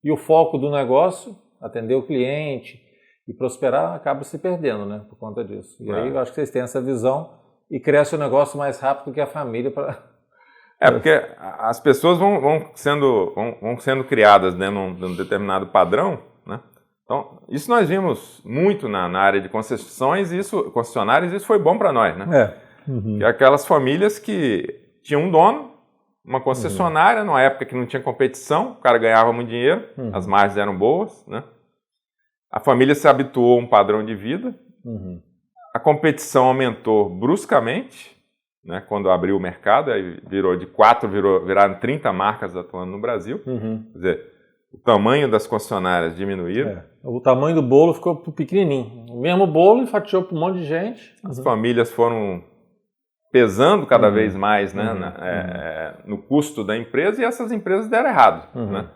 e o foco do negócio, atender o cliente e prosperar, acaba se perdendo, né, por conta disso. E aí eu acho que vocês têm essa visão e cresce o negócio mais rápido que a família para... porque as pessoas vão sendo criadas dentro de um determinado padrão, né? Então, isso nós vimos muito na área de concessionários, e isso foi bom para nós, né? Que aquelas famílias que tinham um dono, uma concessionária, numa época que não tinha competição, o cara ganhava muito dinheiro, as margens eram boas, né? A família se habituou a um padrão de vida, a competição aumentou bruscamente, né, quando abriu o mercado, aí virou de 4, viraram 30 marcas atuando no Brasil. Quer dizer, o tamanho das concessionárias diminuíram. O tamanho do bolo ficou pequenininho. O mesmo bolo enfatiou para um monte de gente. As famílias foram pesando cada vez mais, né, no custo da empresa, e essas empresas deram errado, né?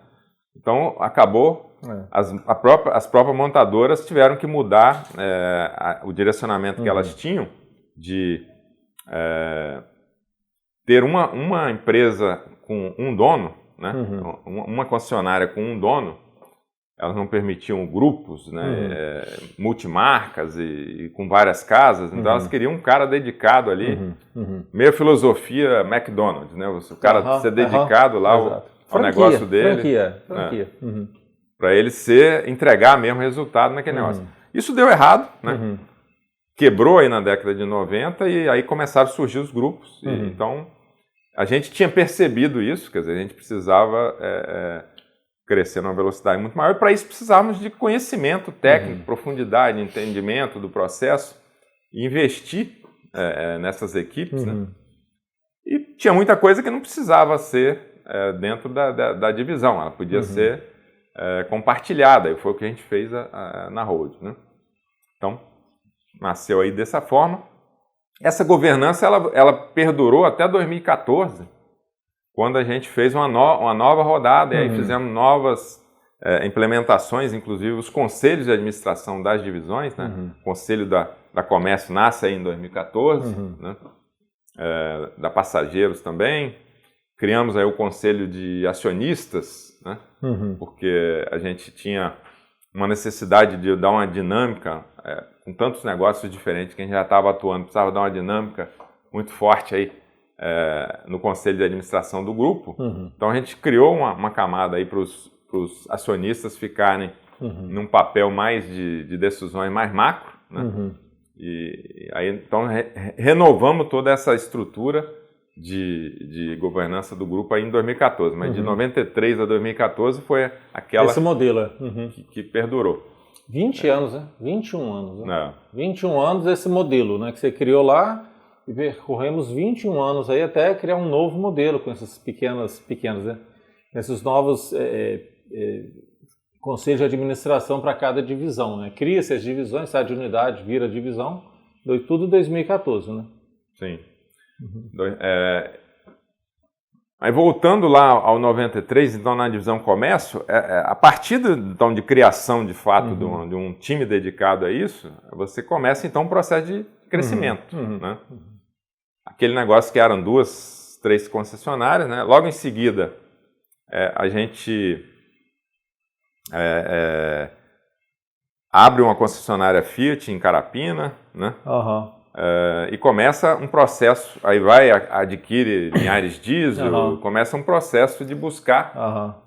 Então, acabou... As próprias montadoras tiveram que mudar o direcionamento que elas tinham de ter uma empresa com um dono, né? Uma concessionária com um dono. Elas não permitiam grupos, né? Multimarcas e com várias casas, então elas queriam um cara dedicado ali, meio filosofia McDonald's, né? O cara ser dedicado lá ao negócio dele. Franquia. Para ele entregar mesmo resultado naquele negócio. Isso deu errado, né? Quebrou aí na década de 90 e aí começaram a surgir os grupos. Então, a gente tinha percebido isso, quer dizer, a gente precisava crescer numa velocidade muito maior, e para isso precisávamos de conhecimento técnico, profundidade, entendimento do processo, e investir nessas equipes, né? E tinha muita coisa que não precisava ser dentro da divisão, ela podia ser compartilhada, e foi o que a gente fez na Hold, né? Então, nasceu aí dessa forma. Essa governança ela perdurou até 2014, quando a gente fez uma nova rodada, e aí fizemos novas implementações, inclusive os conselhos de administração das divisões, né? O Conselho da Comércio nasce aí em 2014, né? Da Passageiros também. Criamos aí o Conselho de Acionistas, né? Porque a gente tinha uma necessidade de dar uma dinâmica, com tantos negócios diferentes que a gente já estava atuando, precisava dar uma dinâmica muito forte aí no Conselho de Administração do grupo. Então a gente criou uma camada aí para os acionistas ficarem num papel mais de decisões mais macro, né? E aí então renovamos toda essa estrutura de governança do grupo aí em 2014, mas de 93 a 2014 foi aquela... Esse modelo, que perdurou. 20 anos, né? 21 anos. Né? 21 É. anos esse modelo, né? Que você criou lá e percorremos 21 anos aí até criar um novo modelo com essas pequenas, né? Esses novos conselhos de administração para cada divisão, né? Cria-se as divisões, sai de unidade, vira divisão, tudo em 2014, né? Sim. Aí voltando lá ao 93, então na divisão comércio, a partir então, de criação de fato de um time dedicado a isso, você começa então um processo de crescimento, né? Aquele negócio que eram 2, 3 concessionárias, né? Logo em seguida a gente abre uma concessionária Fiat em Carapina, né? E começa um processo, aí adquire Linhares Diesel, começa um processo de buscar...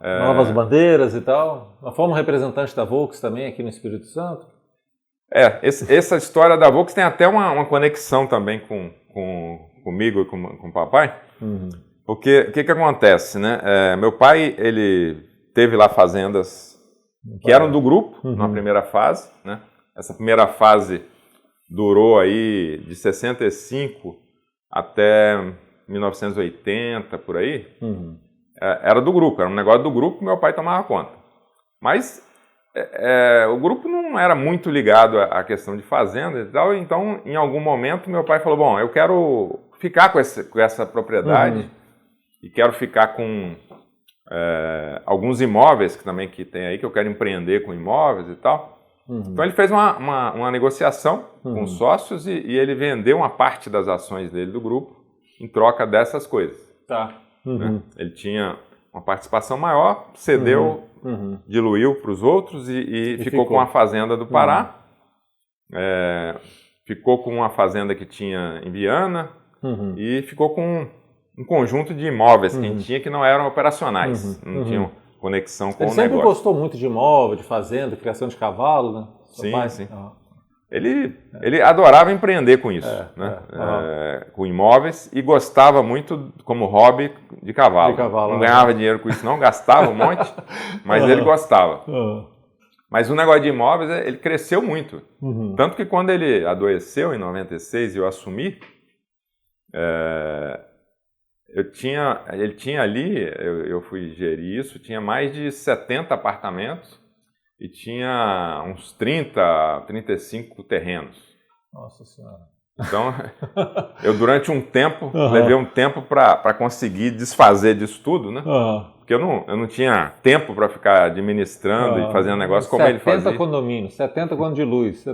novas bandeiras e tal. Nós fomos representantes da Volks também aqui no Espírito Santo. Essa história da Volks tem até uma conexão também comigo e com o papai, porque o que acontece, né? Meu pai, ele teve lá fazendas que eram do grupo, na primeira fase, né? Essa primeira fase durou aí de 65 até 1980, por aí. Era do grupo, era um negócio do grupo, meu pai tomava conta. Mas o grupo não era muito ligado à questão de fazenda e tal, então em algum momento meu pai falou, bom, eu quero ficar com essa propriedade e quero ficar com alguns imóveis que tem aí, que eu quero empreender com imóveis e tal. Então ele fez uma negociação com os sócios e ele vendeu uma parte das ações dele do grupo em troca dessas coisas. Né? Ele tinha uma participação maior, cedeu, diluiu para os outros e ficou com a fazenda do Pará, ficou com uma fazenda que tinha em Viana e ficou com um conjunto de imóveis que a gente tinha que não eram operacionais, não tinham conexão com o negócio. Ele sempre gostou muito de imóvel, de fazenda, criação de cavalo, né? Sim. Ele adorava empreender com isso, né? Com imóveis, e gostava muito, como hobby, de cavalo. Não ganhava dinheiro com isso não, gastava um monte, mas ele gostava. Mas o negócio de imóveis, ele cresceu muito. Tanto que quando ele adoeceu, em 96, e eu assumi, ele tinha ali, eu fui gerir isso, tinha mais de 70 apartamentos e tinha uns 35 terrenos. Nossa Senhora. Então, eu durante um tempo, levei um tempo para conseguir desfazer disso tudo, né? Porque eu não tinha tempo para ficar administrando e fazendo negócio como ele fazia. 70 condomínios, 70 condomínios de luz.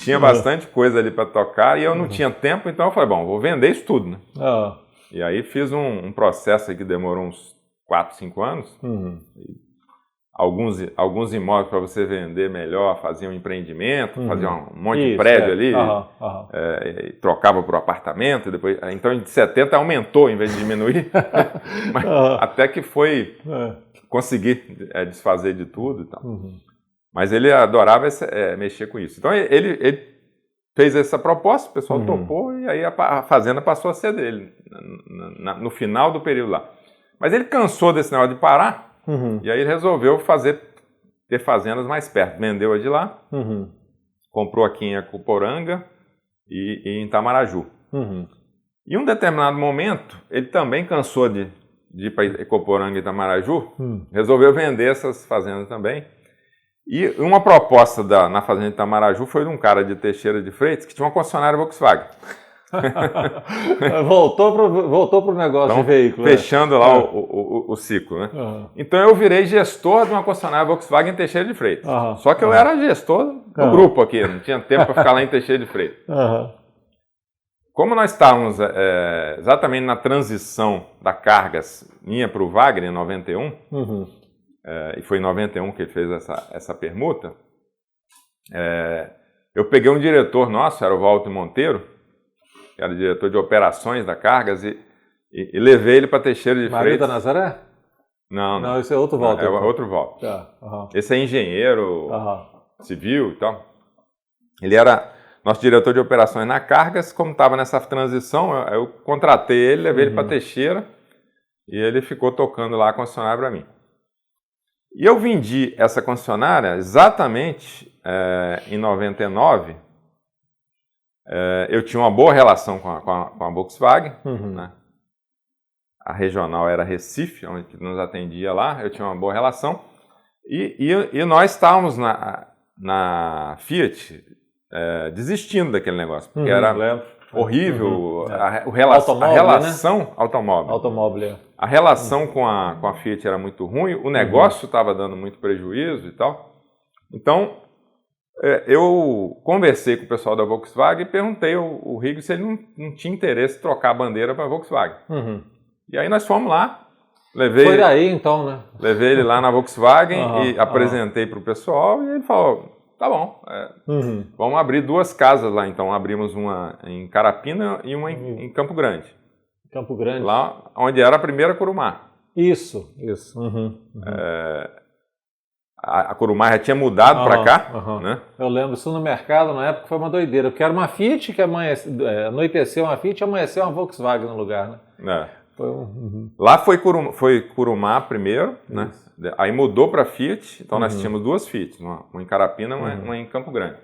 Tinha bastante coisa ali para tocar e eu não tinha tempo, então eu falei, bom, vou vender isso tudo, né? E aí fiz um processo aí que demorou uns 4, 5 anos. Alguns imóveis para você vender melhor, fazia um empreendimento, fazia um monte de prédio ali, e trocava por apartamento, depois, então de 70 aumentou em vez de diminuir, mas, até que foi conseguir desfazer de tudo e tal. Mas ele adorava mexer com isso. Então ele fez essa proposta, o pessoal topou e aí a fazenda passou a ser dele, no final do período lá. Mas ele cansou desse negócio de parar, e aí ele resolveu ter fazendas mais perto. Vendeu a de lá, comprou aqui em Ecoporanga e em Itamaraju. Em um determinado momento, ele também cansou de ir para Ecoporanga e Itamaraju, resolveu vender essas fazendas também. E uma proposta na fazenda de Itamaraju foi de um cara de Teixeira de Freitas que tinha uma concessionária Volkswagen. Voltou pro negócio então, de veículo. Fechando lá o ciclo, né? Então eu virei gestor de uma concessionária Volkswagen em Teixeira de Freitas. Só que eu era gestor do grupo aqui, não tinha tempo para ficar lá em Teixeira de Freitas. Como nós estávamos exatamente na transição da Cargas minha para o Wagner em 91, e foi em 91 que ele fez essa permuta, eu peguei um diretor nosso, era o Walter Monteiro, que era diretor de operações da Cargas, e levei ele para Teixeira de Freitas. Maria da Nazaré? Não, esse é outro Walter. É outro Walter. Esse é engenheiro civil e tal. Ele era nosso diretor de operações na Cargas. Como estava nessa transição, eu contratei ele, levei ele para Teixeira, e ele ficou tocando lá a concessionária para mim. E eu vendi essa concessionária exatamente em 99. Eu tinha uma boa relação com a Volkswagen, né? A regional era Recife, onde nos atendia lá, eu tinha uma boa relação, e nós estávamos na Fiat desistindo daquele negócio, porque era horrível a relação automóvel. A relação com a Fiat era muito ruim, o negócio estava dando muito prejuízo e tal. Então, eu conversei com o pessoal da Volkswagen e perguntei ao Rigo se ele não tinha interesse em trocar a bandeira para a Volkswagen. E aí nós fomos lá, foi daí então, né? Levei ele lá na Volkswagen e apresentei para o pessoal e ele falou, tá bom, vamos abrir 2 casas lá então. Abrimos uma em Carapina e uma em Campo Grande. Campo Grande. Lá onde era a primeira Curumá. Isso. A Curumá já tinha mudado para cá, né? Eu lembro isso no mercado, na época foi uma doideira, porque era uma Fiat que anoiteceu uma Fiat e amanheceu uma Volkswagen no lugar, né? Lá foi Curumá primeiro, né? Aí mudou para Fiat, então nós tínhamos 2 Fiat, uma em Carapina e uma em Campo Grande.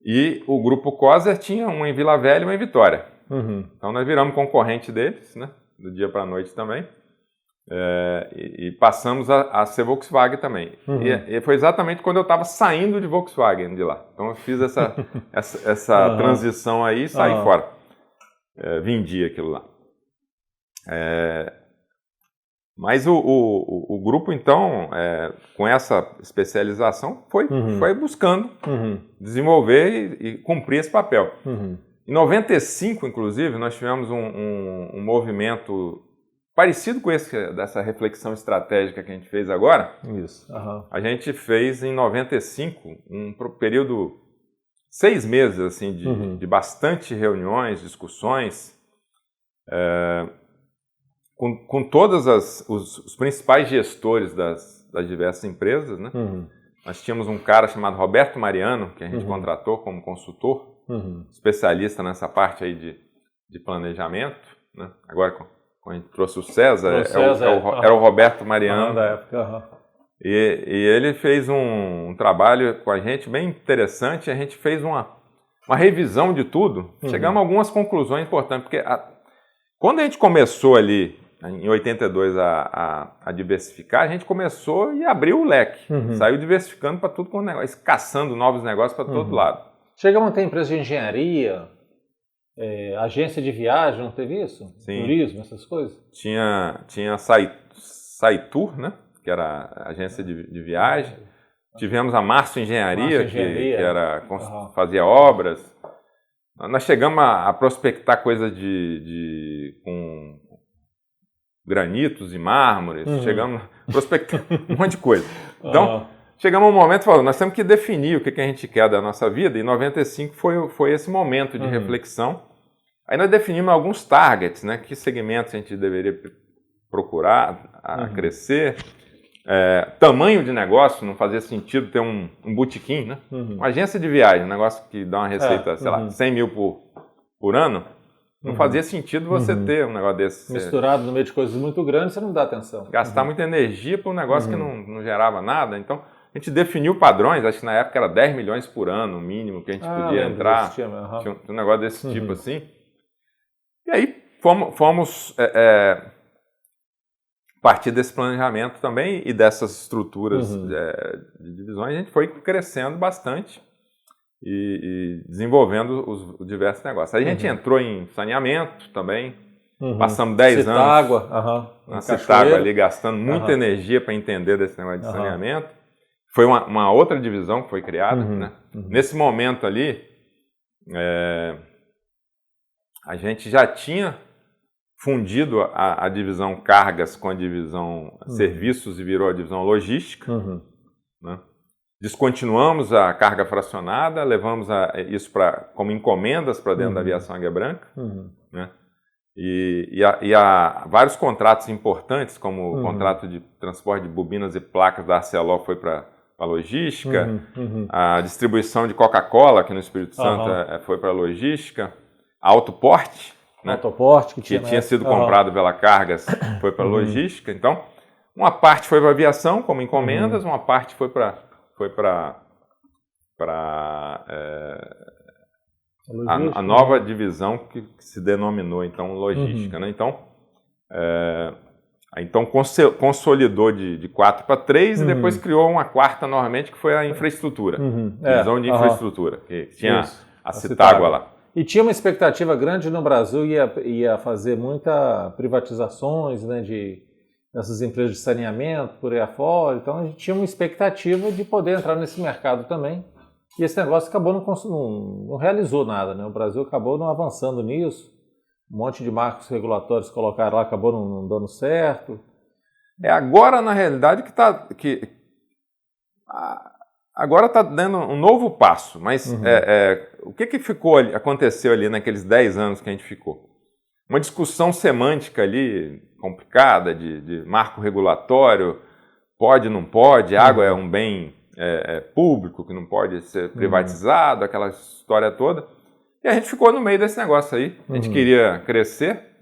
E o grupo Coser tinha uma em Vila Velha e uma em Vitória. Então nós viramos concorrente deles, né? Do dia para a noite também. E passamos a ser Volkswagen também. E foi exatamente quando eu estava saindo de Volkswagen de lá. Então eu fiz essa transição aí e saí fora. Vendi aquilo lá. Mas o grupo, então, com essa especialização, foi buscando desenvolver e cumprir esse papel. Em 95, inclusive, nós tivemos um movimento parecido com dessa reflexão estratégica que a gente fez agora. A gente fez em 95 um período 6 meses assim, de bastante reuniões, discussões, com todos os principais gestores das diversas empresas, né? Nós tínhamos um cara chamado Roberto Mariano, que a gente contratou como consultor, especialista nessa parte aí de planejamento, né? Agora, quando a gente trouxe o César, era o Roberto Mariano. Da época. E ele fez um trabalho com a gente bem interessante. A gente fez uma revisão de tudo. Chegamos a algumas conclusões importantes, porque quando a gente começou ali, em 82, a diversificar, a gente começou e abriu o leque. Saiu diversificando para tudo com negócio, caçando novos negócios para todo lado. Chegamos a ter empresa de engenharia, agência de viagem, não teve isso? Sim. Turismo, essas coisas? Tinha Saitur, né? Que era a agência de viagem. Tivemos a Março Engenharia, que fazia obras. Nós chegamos a prospectar coisas com granitos e mármores. Chegamos a prospectar um monte de coisa. Então, chegamos a um momento e falamos, nós temos que definir o que a gente quer da nossa vida. E 95 foi esse momento de reflexão. Aí nós definimos alguns targets, né? Que segmentos a gente deveria procurar crescer. Tamanho de negócio, não fazia sentido ter um botequim, né? Uma agência de viagem, um negócio que dá uma receita, sei lá, 100 mil por ano. Não fazia sentido você ter um negócio desse. Misturado no meio de coisas muito grandes, você não dá atenção. Gastar muita energia para um negócio que não gerava nada. Então, a gente definiu padrões, acho que na época era 10 milhões por ano, o mínimo que a gente podia entrar. Tinha um negócio desse tipo assim. E aí, fomos partir desse planejamento também e dessas estruturas de divisões, a gente foi crescendo bastante. e desenvolvendo os diversos negócios. Aí a gente entrou em saneamento também, passamos 10 anos na Citágua ali, gastando muita energia para entender desse negócio de saneamento. Foi uma outra divisão que foi criada. Né? Nesse momento ali, a gente já tinha fundido a divisão cargas com a divisão serviços e virou a divisão logística. Né? Descontinuamos a carga fracionada, levamos isso como encomendas para dentro da aviação Águia Branca. Né? E há vários contratos importantes, como o contrato de transporte de bobinas e placas da Arcelor foi para a logística, a distribuição de Coca-Cola aqui no Espírito Santo foi para a logística, a Autoporte, né? Autoporte que tinha sido comprado pela Cargas, foi para a logística. Então, uma parte foi para a aviação como encomendas, uma parte foi para a nova divisão que se denominou então logística, né? Então consolidou de 4 para 3 e depois criou uma quarta novamente que foi a infraestrutura, divisão de infraestrutura, que tinha a Citágua lá. E tinha uma expectativa grande no Brasil, ia fazer muitas privatizações, né, dessas empresas de saneamento por aí afora, então a gente tinha uma expectativa de poder entrar nesse mercado também. E esse negócio acabou não realizou nada, né? O Brasil acabou não avançando nisso. Um monte de marcos regulatórios colocaram lá, acabou não dando certo. Agora, na realidade, agora está dando um novo passo. Mas o que aconteceu ali naqueles 10 anos que a gente ficou? Uma discussão semântica ali, complicada, de marco regulatório, pode, não pode, água é um bem público, que não pode ser privatizado, aquela história toda. E a gente ficou no meio desse negócio aí. A gente queria crescer,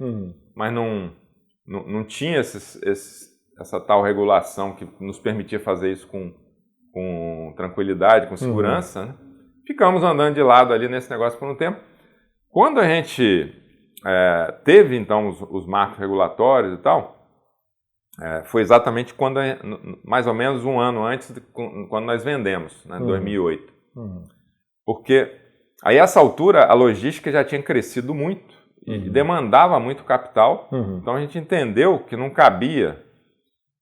mas não tinha essa tal regulação que nos permitia fazer isso com tranquilidade, com segurança. Né? Ficamos andando de lado ali nesse negócio por um tempo. Quando a gente teve, então, os marcos regulatórios e tal, foi exatamente quando, mais ou menos um ano antes, quando nós vendemos, né, em 2008. Porque aí, a essa altura, a logística já tinha crescido muito e demandava muito capital. Então, a gente entendeu que não cabia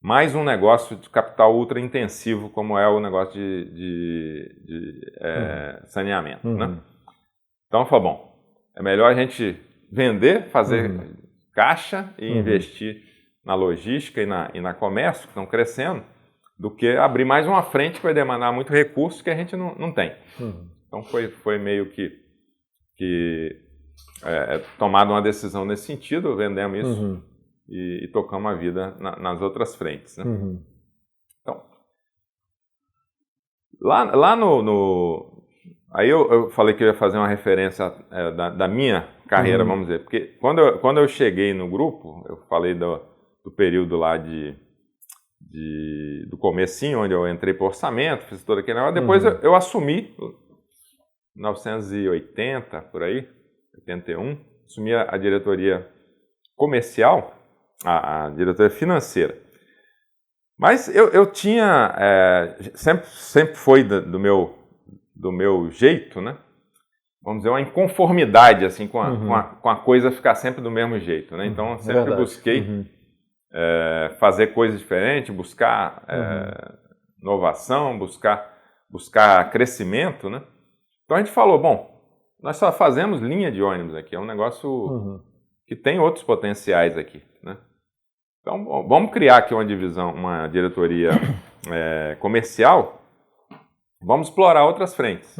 mais um negócio de capital ultra intensivo, como é o negócio de saneamento. Né? Então, falou, bom, é melhor a gente vender, fazer caixa e investir na logística e na comércio, que estão crescendo, do que abrir mais uma frente que vai demandar muito recurso que a gente não tem. Então foi meio que tomada uma decisão nesse sentido, vendemos isso e tocamos a vida nas outras frentes. Né? Então, lá no aí eu falei que eu ia fazer uma referência da minha carreira, vamos dizer, porque quando eu cheguei no grupo, eu falei do período lá do comecinho, onde eu entrei por orçamento, fiz todo aquele negócio. Depois eu assumi, em 1980, por aí, 81, assumi a diretoria comercial, a diretoria financeira. Mas eu tinha, sempre foi do meu jeito, né? Vamos dizer, uma inconformidade assim, com a coisa ficar sempre do mesmo jeito. Né? Então, eu sempre busquei fazer coisas diferentes, buscar inovação, buscar crescimento. Né? Então, a gente falou, bom, nós só fazemos linha de ônibus aqui, é um negócio que tem outros potenciais aqui. Né? Então, vamos criar aqui uma diretoria comercial, vamos explorar outras frentes.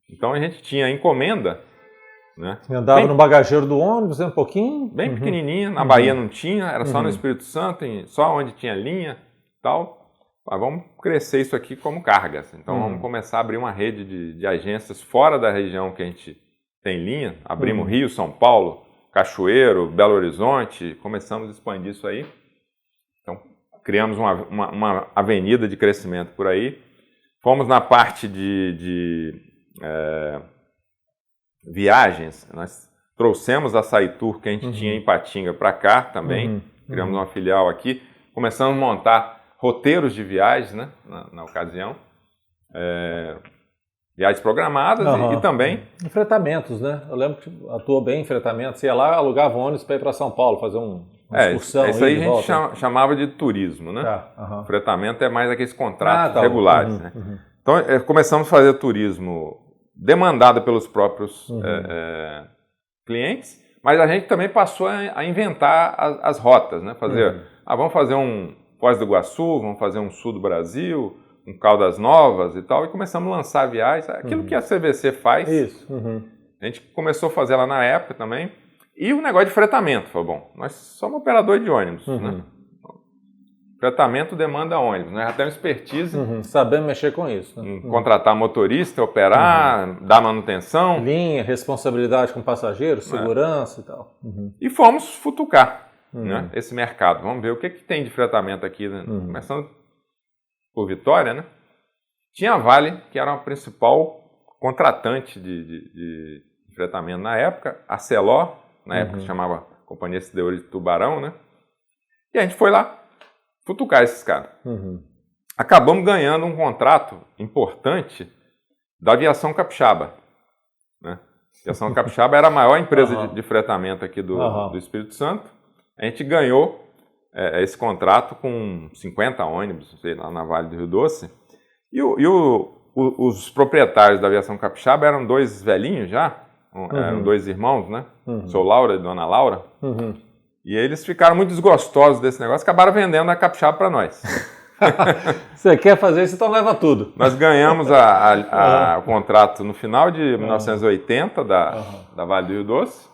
Então, a gente tinha encomenda. Né? Andava no bagageiro do ônibus, um pouquinho? Bem pequenininha, na Bahia não tinha, era só no Espírito Santo, só onde tinha linha e tal. Mas vamos crescer isso aqui como cargas. Então, vamos começar a abrir uma rede de agências fora da região que a gente tem linha. Abrimos Rio, São Paulo, Cachoeiro, Belo Horizonte, começamos a expandir isso aí. Então, criamos uma avenida de crescimento por aí. Fomos na parte de viagens, nós trouxemos a Saitur que a gente tinha em Ipatinga para cá também, criamos uma filial aqui, começamos a montar roteiros de viagens, né, na ocasião. viagens programadas e também... Fretamentos, né? Eu lembro que atuou bem em fretamentos. Você ia lá, alugava ônibus para ir para São Paulo, fazer uma excursão. Isso aí a gente chamava de turismo, né? Fretamento é mais aqueles contratos regulares, né? Então, começamos a fazer turismo demandado pelos próprios clientes, mas a gente também passou a inventar as rotas, né? Vamos fazer um Foz do Iguaçu, vamos fazer um sul do Brasil, um Caldas Novas e tal, e começamos a lançar viagens, aquilo que a CVC faz. Isso. A gente começou a fazer lá na época também. E o negócio de fretamento, falou, bom, nós somos operador de ônibus, né? Fretamento demanda ônibus, nós já temos expertise. Sabemos mexer com isso. Né? Contratar motorista, operar, dar manutenção. Linha, responsabilidade com passageiros, segurança e tal. E fomos futucar né, esse mercado. Vamos ver o que tem de fretamento aqui, né? Começando por Vitória, né? Tinha a Vale, que era a principal contratante de fretamento na época, a Celó, na época se chamava Companhia Siderúrgica de Tubarão, né? E a gente foi lá futucar esses caras. Acabamos ganhando um contrato importante da Aviação Capixaba, né? A Aviação Capixaba era a maior empresa de fretamento aqui do Espírito Santo. A gente ganhou esse contrato com 50 ônibus, sei lá, na Vale do Rio Doce. E os proprietários da Aviação Capixaba eram dois velhinhos já, eram dois irmãos, né? Seu Laura e Dona Laura. E eles ficaram muito desgostosos desse negócio, acabaram vendendo a Capixaba para nós. Você quer fazer isso, então leva tudo. Nós ganhamos o contrato no final de 1980 da Vale do Rio Doce,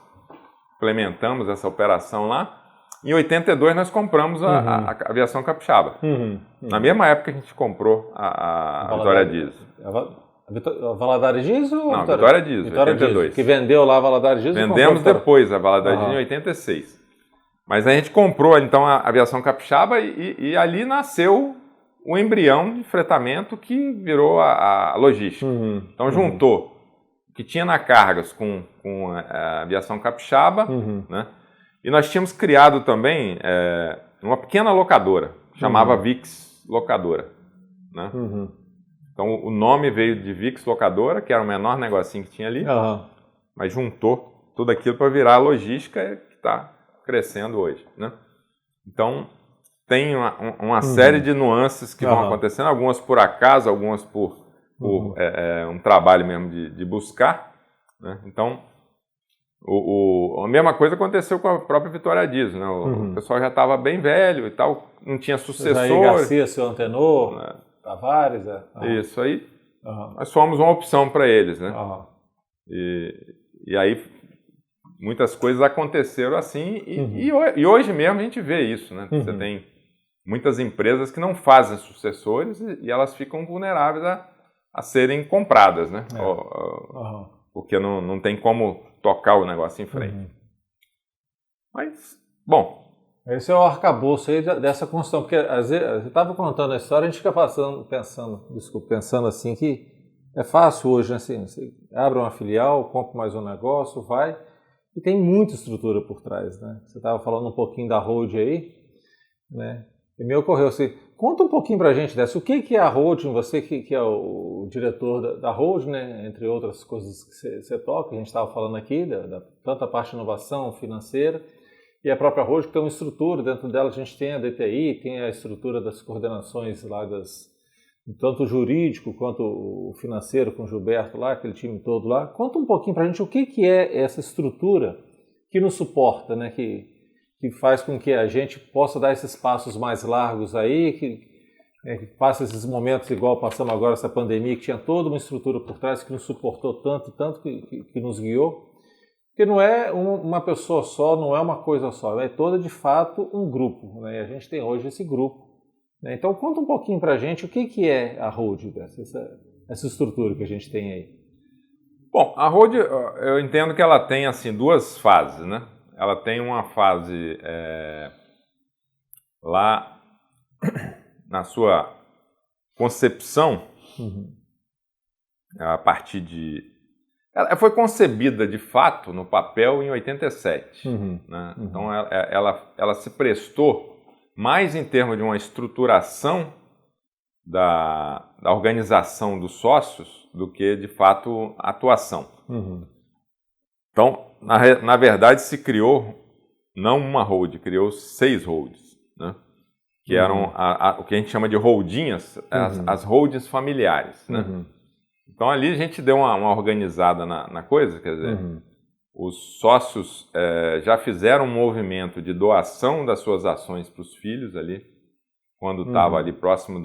implementamos essa operação lá. Em 82 nós compramos a Aviação Capixaba. Na mesma época que a gente comprou a Vitória Diesel. A Valadares Diesel? Não, a Vitória Diesel, Vitória 82. Diesel, que vendeu lá a Valadares Diesel. Vendemos depois a Valadares Diesel em 86. Mas a gente comprou então a Aviação Capixaba e ali nasceu o embrião de fretamento que virou a logística. Então juntou o que tinha na Cargas com a Aviação Capixaba, né? E nós tínhamos criado também uma pequena locadora, chamava VIX Locadora, né? Então o nome veio de VIX Locadora, que era o menor negocinho que tinha ali, mas juntou tudo aquilo para virar a logística que está crescendo hoje, né? Então tem uma série de nuances que vão acontecendo, algumas por acaso, algumas por um trabalho mesmo de buscar, né? Então a mesma coisa aconteceu com a própria Vitória Diesel, né? O pessoal já estava bem velho e tal, não tinha sucessor. Jair Garcia, seu Antenor, Tavares. Isso aí, nós fomos uma opção para eles, né? E aí muitas coisas aconteceram assim e hoje mesmo a gente vê isso, né? Você tem muitas empresas que não fazem sucessores e elas ficam vulneráveis a serem compradas, né? Porque não tem como tocar o negócio em frente. Mas, bom... Esse é o arcabouço aí dessa construção, porque às vezes, você estava contando a história, a gente fica pensando assim que é fácil hoje, né? Assim, você abre uma filial, compra mais um negócio, vai, e tem muita estrutura por trás, né? Você estava falando um pouquinho da holding aí, né? E me ocorreu assim, conta um pouquinho pra gente dessa, o que é a holding, você que é o diretor da holding, né? Entre outras coisas que você toca, a gente estava falando aqui, tanto a parte de inovação financeira, e a própria holding que tem uma estrutura, dentro dela a gente tem a DTI, tem a estrutura das coordenações lá tanto o jurídico quanto o financeiro com o Gilberto lá, aquele time todo lá. Conta um pouquinho pra gente o que é essa estrutura que nos suporta, né? Que faz com que a gente possa dar esses passos mais largos aí, que passa esses momentos igual passamos agora essa pandemia, que tinha toda uma estrutura por trás que nos suportou tanto que nos guiou. Porque não é uma pessoa só, não é uma coisa só, é toda de fato um grupo, né? E a gente tem hoje esse grupo, né? Então conta um pouquinho pra gente o que é a holding, essa estrutura que a gente tem aí. Bom, a holding, eu entendo que ela tem assim duas fases, né? Ela tem uma fase lá na sua concepção, a partir de... Ela foi concebida, de fato, no papel em 87. Né? Então, ela se prestou mais em termos de uma estruturação da organização dos sócios do que, de fato, atuação. Então, na verdade, se criou, não uma hold, criou 6 holds, né? Que eram o que a gente chama de holdinhas, as holdings familiares, né? Então, ali a gente deu uma organizada na coisa, quer dizer, os sócios já fizeram um movimento de doação das suas ações para os filhos ali, quando estava ali próximo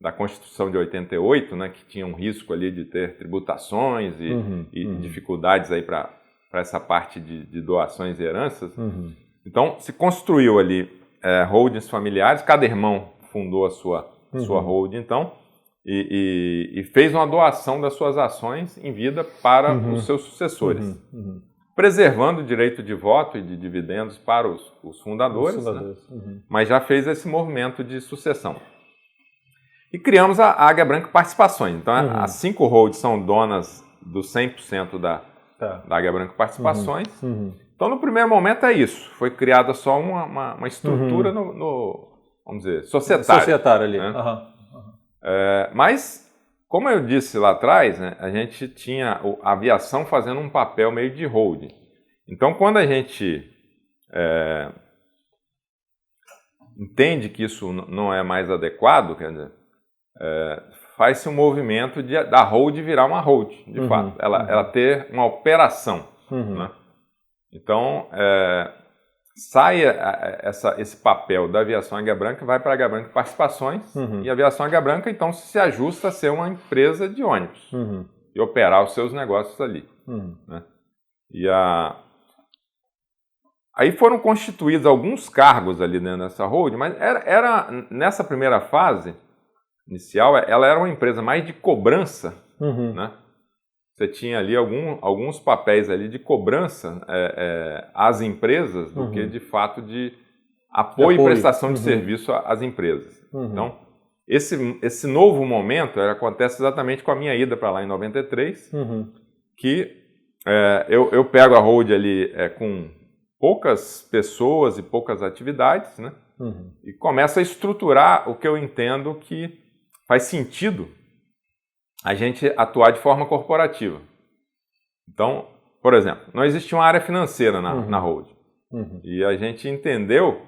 da Constituição de 88, né, que tinha um risco ali de ter tributações e dificuldades aí para essa parte de doações e heranças. Então, se construiu ali holdings familiares, cada irmão fundou a sua holding, então, e fez uma doação das suas ações em vida para os seus sucessores, preservando o direito de voto e de dividendos para os fundadores, né? Mas já fez esse movimento de sucessão. E criamos a Águia Branca Participações. Então, as 5 holds são donas dos 100% da Águia Branca Participações. Então, no primeiro momento é isso. Foi criada só uma estrutura vamos dizer, societária. Societária ali. Né? Mas, como eu disse lá atrás, né, a gente tinha a aviação fazendo um papel meio de holding. Então, quando a gente entende que isso não é mais adequado, quer dizer, faz-se um movimento da hold virar uma hold, de fato. Ela ter uma operação. Né? Então, sai esse papel da Aviação Águia Branca, vai para a Águia Branca Participações, e a Aviação Águia Branca, então, se ajusta a ser uma empresa de ônibus e operar os seus negócios ali. Né? Aí foram constituídos alguns cargos ali dentro dessa hold, mas era nessa primeira fase inicial, ela era uma empresa mais de cobrança, né? Você tinha ali alguns papéis ali de cobrança às empresas do que, de fato, de apoio e prestação de serviço às empresas. Então, esse novo momento acontece exatamente com a minha ida para lá em 93, que eu pego a hold ali com poucas pessoas e poucas atividades, né? E começo a estruturar o que eu entendo que faz sentido a gente atuar de forma corporativa. Então, por exemplo, não existia uma área financeira na hold. E a gente entendeu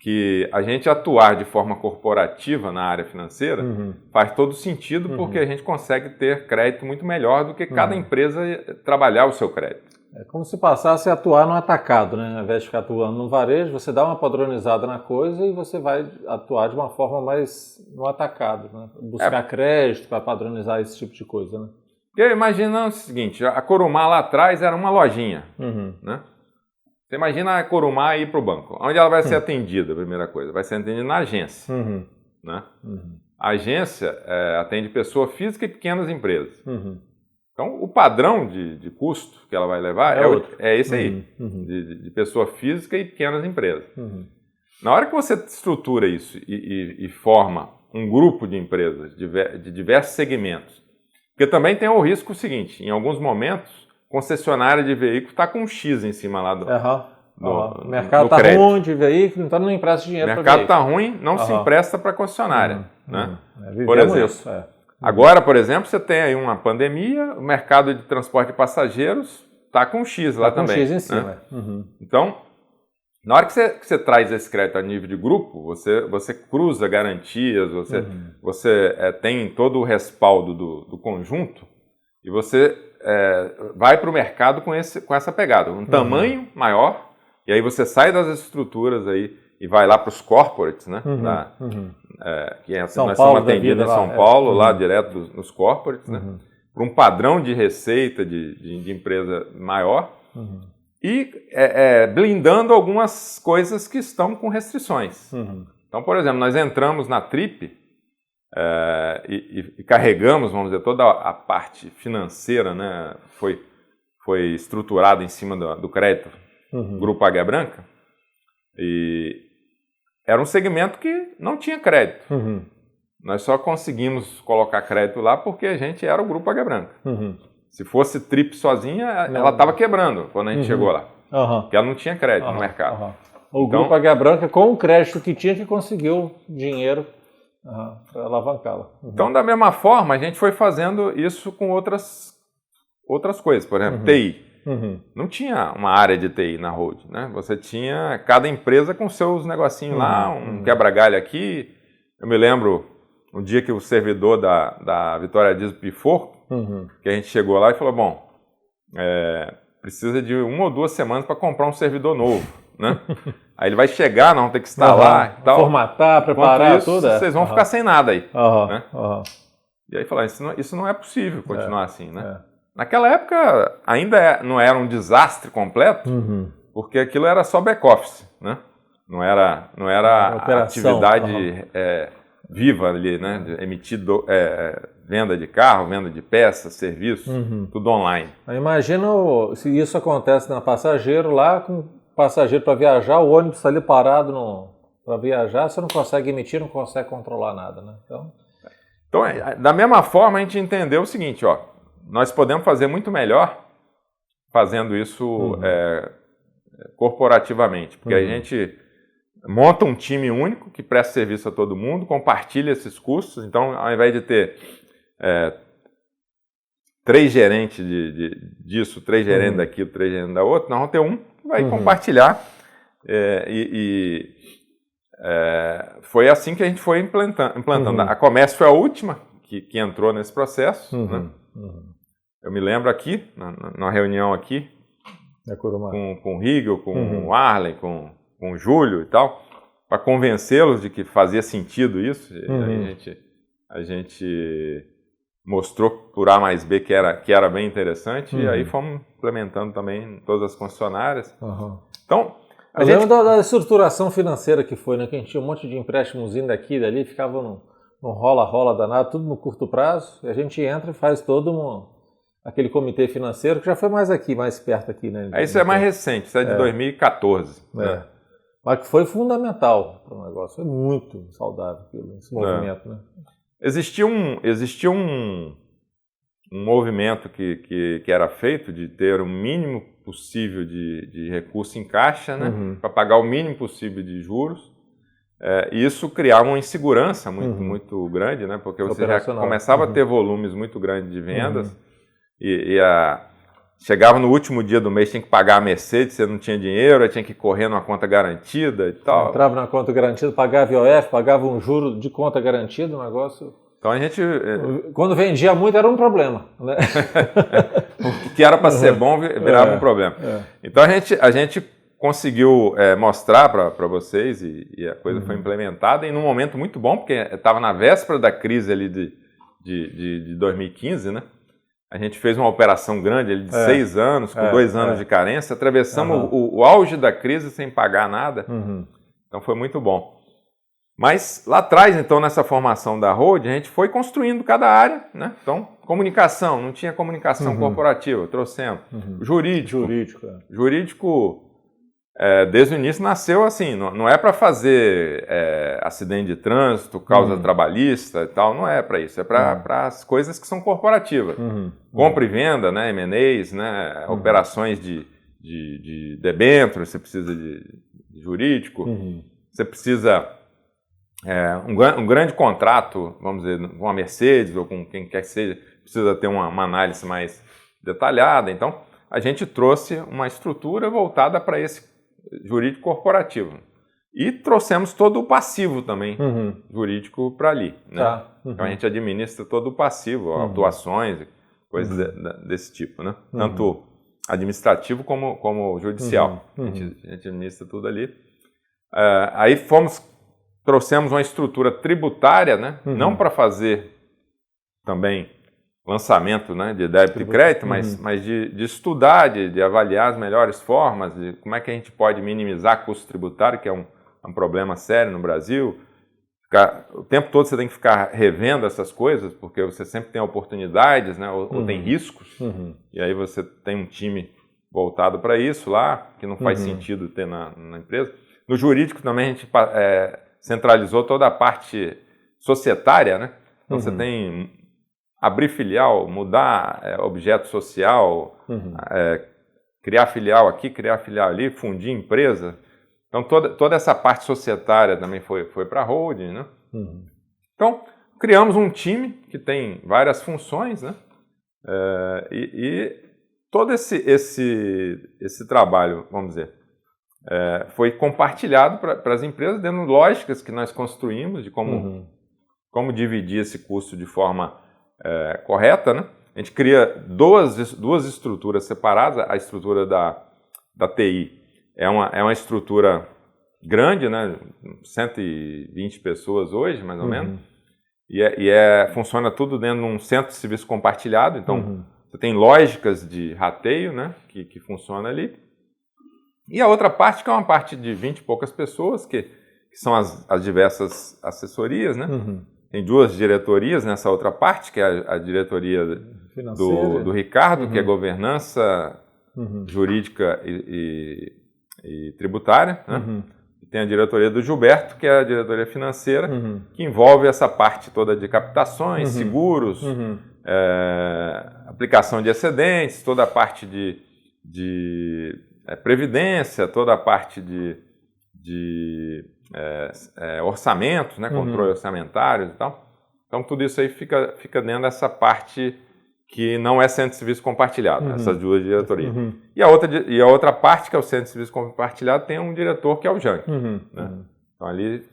que a gente atuar de forma corporativa na área financeira faz todo sentido, porque a gente consegue ter crédito muito melhor do que cada empresa trabalhar o seu crédito. É como se passasse a atuar no atacado, né? Ao invés de ficar atuando no varejo, você dá uma padronizada na coisa e você vai atuar de uma forma mais no atacado, né? Buscar crédito para padronizar esse tipo de coisa, né? Porque imagina o seguinte, a Corumá lá atrás era uma lojinha, né? Você imagina a Corumá ir para o banco. Onde ela vai ser atendida, a primeira coisa? Vai ser atendida na agência, né? A agência atende pessoa física e pequenas empresas. Então, o padrão de custo que ela vai levar é esse aí, de pessoa física e pequenas empresas. Na hora que você estrutura isso e forma um grupo de empresas de diversos segmentos, porque também tem o risco seguinte, em alguns momentos, concessionária de veículo está com um X em cima lá do o mercado está ruim de veículo, então não empresta dinheiro para veículo. O mercado está ruim, não se empresta para concessionária. Né? Por exemplo, isso. Agora, por exemplo, você tem aí uma pandemia, o mercado de transporte de passageiros está com X lá também. Com X em cima. Né? Então, na hora que você traz esse crédito a nível de grupo, você cruza garantias, você tem todo o respaldo do conjunto e você vai para o mercado com essa pegada, um tamanho maior, e aí você sai das estruturas aí e vai lá para os corporates, né? Que nós somos atendidos em São Paulo, lá direto nos corporates, né? Para um padrão de receita de empresa maior e blindando algumas coisas que estão com restrições. Então, por exemplo, nós entramos na Trip e carregamos, vamos dizer, toda a parte financeira, né? Foi estruturada em cima do crédito Grupo Águia Branca, e era um segmento que não tinha crédito. Nós só conseguimos colocar crédito lá porque a gente era o Grupo Águia Branca. Se fosse Trip sozinha, ela estava quebrando quando a gente chegou lá. Porque ela não tinha crédito no mercado. O Grupo Águia Branca, com o crédito que tinha, que conseguiu dinheiro Para alavancá-la. Então, da mesma forma, a gente foi fazendo isso com outras coisas. Por exemplo, TI. Não tinha uma área de TI na Hold, né? Você tinha cada empresa com seus negocinhos lá, um quebra-galho aqui. Eu me lembro um dia que o servidor da Vitória Diesel pifou, que a gente chegou lá e falou, bom, precisa de 1 ou 2 semanas para comprar um servidor novo, né? Aí ele vai chegar, nós vamos ter que instalar e tal. Formatar, preparar isso, tudo. Vocês vão ficar sem nada aí. Né? E aí falaram, isso não é possível continuar assim, né? Naquela época ainda não era um desastre completo, porque aquilo era só back-office, né? Não era atividade viva ali, né? Venda de carro, venda de peças, serviços, tudo online. Imagina se isso acontece na Passageiro lá, com passageiro para viajar, o ônibus está ali parado para viajar, você não consegue emitir, não consegue controlar nada, né? Então, da mesma forma, a gente entendeu o seguinte, ó, nós podemos fazer muito melhor fazendo isso corporativamente, porque a gente monta um time único que presta serviço a todo mundo, compartilha esses custos, então ao invés de ter 3 gerentes disso, 3 gerentes daquilo, 3 gerentes da outra, nós vamos ter um que vai compartilhar foi assim que a gente foi implantando. A Comércio foi a última que entrou nesse processo, né? Eu me lembro aqui, na reunião aqui, com o Rigel, com o Arlen, com o Júlio e tal, para convencê-los de que fazia sentido isso. A gente mostrou por A mais B que era bem interessante e aí fomos implementando também em todas as concessionárias. Então, eu lembro da estruturação financeira que foi, né? Que a gente tinha um monte de empréstimos indo daqui e dali, ficava num rola-rola danado, tudo no curto prazo, e a gente entra e faz todo aquele comitê financeiro, que já foi mais perto aqui, né? Isso é mais recente, isso é de 2014. Né? Mas que foi fundamental para o negócio, foi muito saudável esse movimento, né? Existia um movimento que era feito de ter o mínimo possível de recurso em caixa, né? Para pagar o mínimo possível de juros. E isso criava uma insegurança muito grande, né? Porque você já começava a ter volumes muito grandes de vendas chegava no último dia do mês, tinha que pagar a Mercedes, você não tinha dinheiro, tinha que correr numa conta garantida e tal. Entrava na conta garantida, pagava IOF, pagava um juro de conta garantida, um negócio... Então a gente... Quando vendia muito era um problema, né? O que era para ser bom virava um problema. Então a gente conseguiu mostrar para vocês e a coisa foi implementada e num momento muito bom, porque estava na véspera da crise ali de 2015, né? A gente fez uma operação grande ali de 6 anos, com 2 anos de carência, atravessamos o auge da crise sem pagar nada, então foi muito bom. Mas lá atrás, então, nessa formação da Hold, a gente foi construindo cada área, né? Então, comunicação, não tinha comunicação corporativa, trouxemos. Jurídico, desde o início nasceu assim, não é para fazer acidente de trânsito, causa trabalhista e tal, não é para isso, é para as coisas que são corporativas. Compra e venda, né, M&As, né, operações de debênture, você precisa de jurídico, você precisa... um grande contrato, vamos dizer, com a Mercedes ou com quem quer que seja, precisa ter uma análise mais detalhada. Então, a gente trouxe uma estrutura voltada para esse jurídico corporativo. E trouxemos todo o passivo também jurídico para ali. Né? Então, a gente administra todo o passivo, autuações, coisas desse tipo. Né? Tanto administrativo como judicial. A gente administra tudo ali. Aí trouxemos uma estrutura tributária, né? Não para fazer também lançamento, né, de débito e crédito, mas de estudar, de avaliar as melhores formas, de como é que a gente pode minimizar custo tributário, que é um problema sério no Brasil. O tempo todo você tem que ficar revendo essas coisas, porque você sempre tem oportunidades, né, ou tem riscos, e aí você tem um time voltado para isso lá, que não faz sentido ter na empresa. No jurídico também a gente centralizou toda a parte societária, né? Então você tem abrir filial, mudar objeto social, criar filial aqui, criar filial ali, fundir empresa. Então toda essa parte societária também foi para a holding, né? Então, criamos um time que tem várias funções, né? E todo esse trabalho, vamos dizer, foi compartilhado para as empresas, dando lógicas que nós construímos de como dividir esse custo de forma correta, né? A gente cria duas estruturas separadas. A estrutura da TI é uma estrutura grande, né? 120 pessoas hoje, mais ou menos, funciona tudo dentro de um centro de serviço compartilhado. Então, você tem lógicas de rateio, né? que funciona ali. E a outra parte, que é uma parte de 20 e poucas pessoas, que são as diversas assessorias, né? Tem duas diretorias nessa outra parte, que é a diretoria do Ricardo, que é governança jurídica e tributária, né? E tem a diretoria do Gilberto, que é a diretoria financeira, que envolve essa parte toda de captações, seguros, aplicação de excedentes, toda a parte de previdência, toda a parte de orçamentos, né, controle orçamentário e tal. Então, tudo isso aí fica dentro dessa parte que não é centro de serviço compartilhado, essas duas diretorias. E a outra parte, que é o centro de serviço compartilhado, tem um diretor que é o Jank. Né? Então, ali,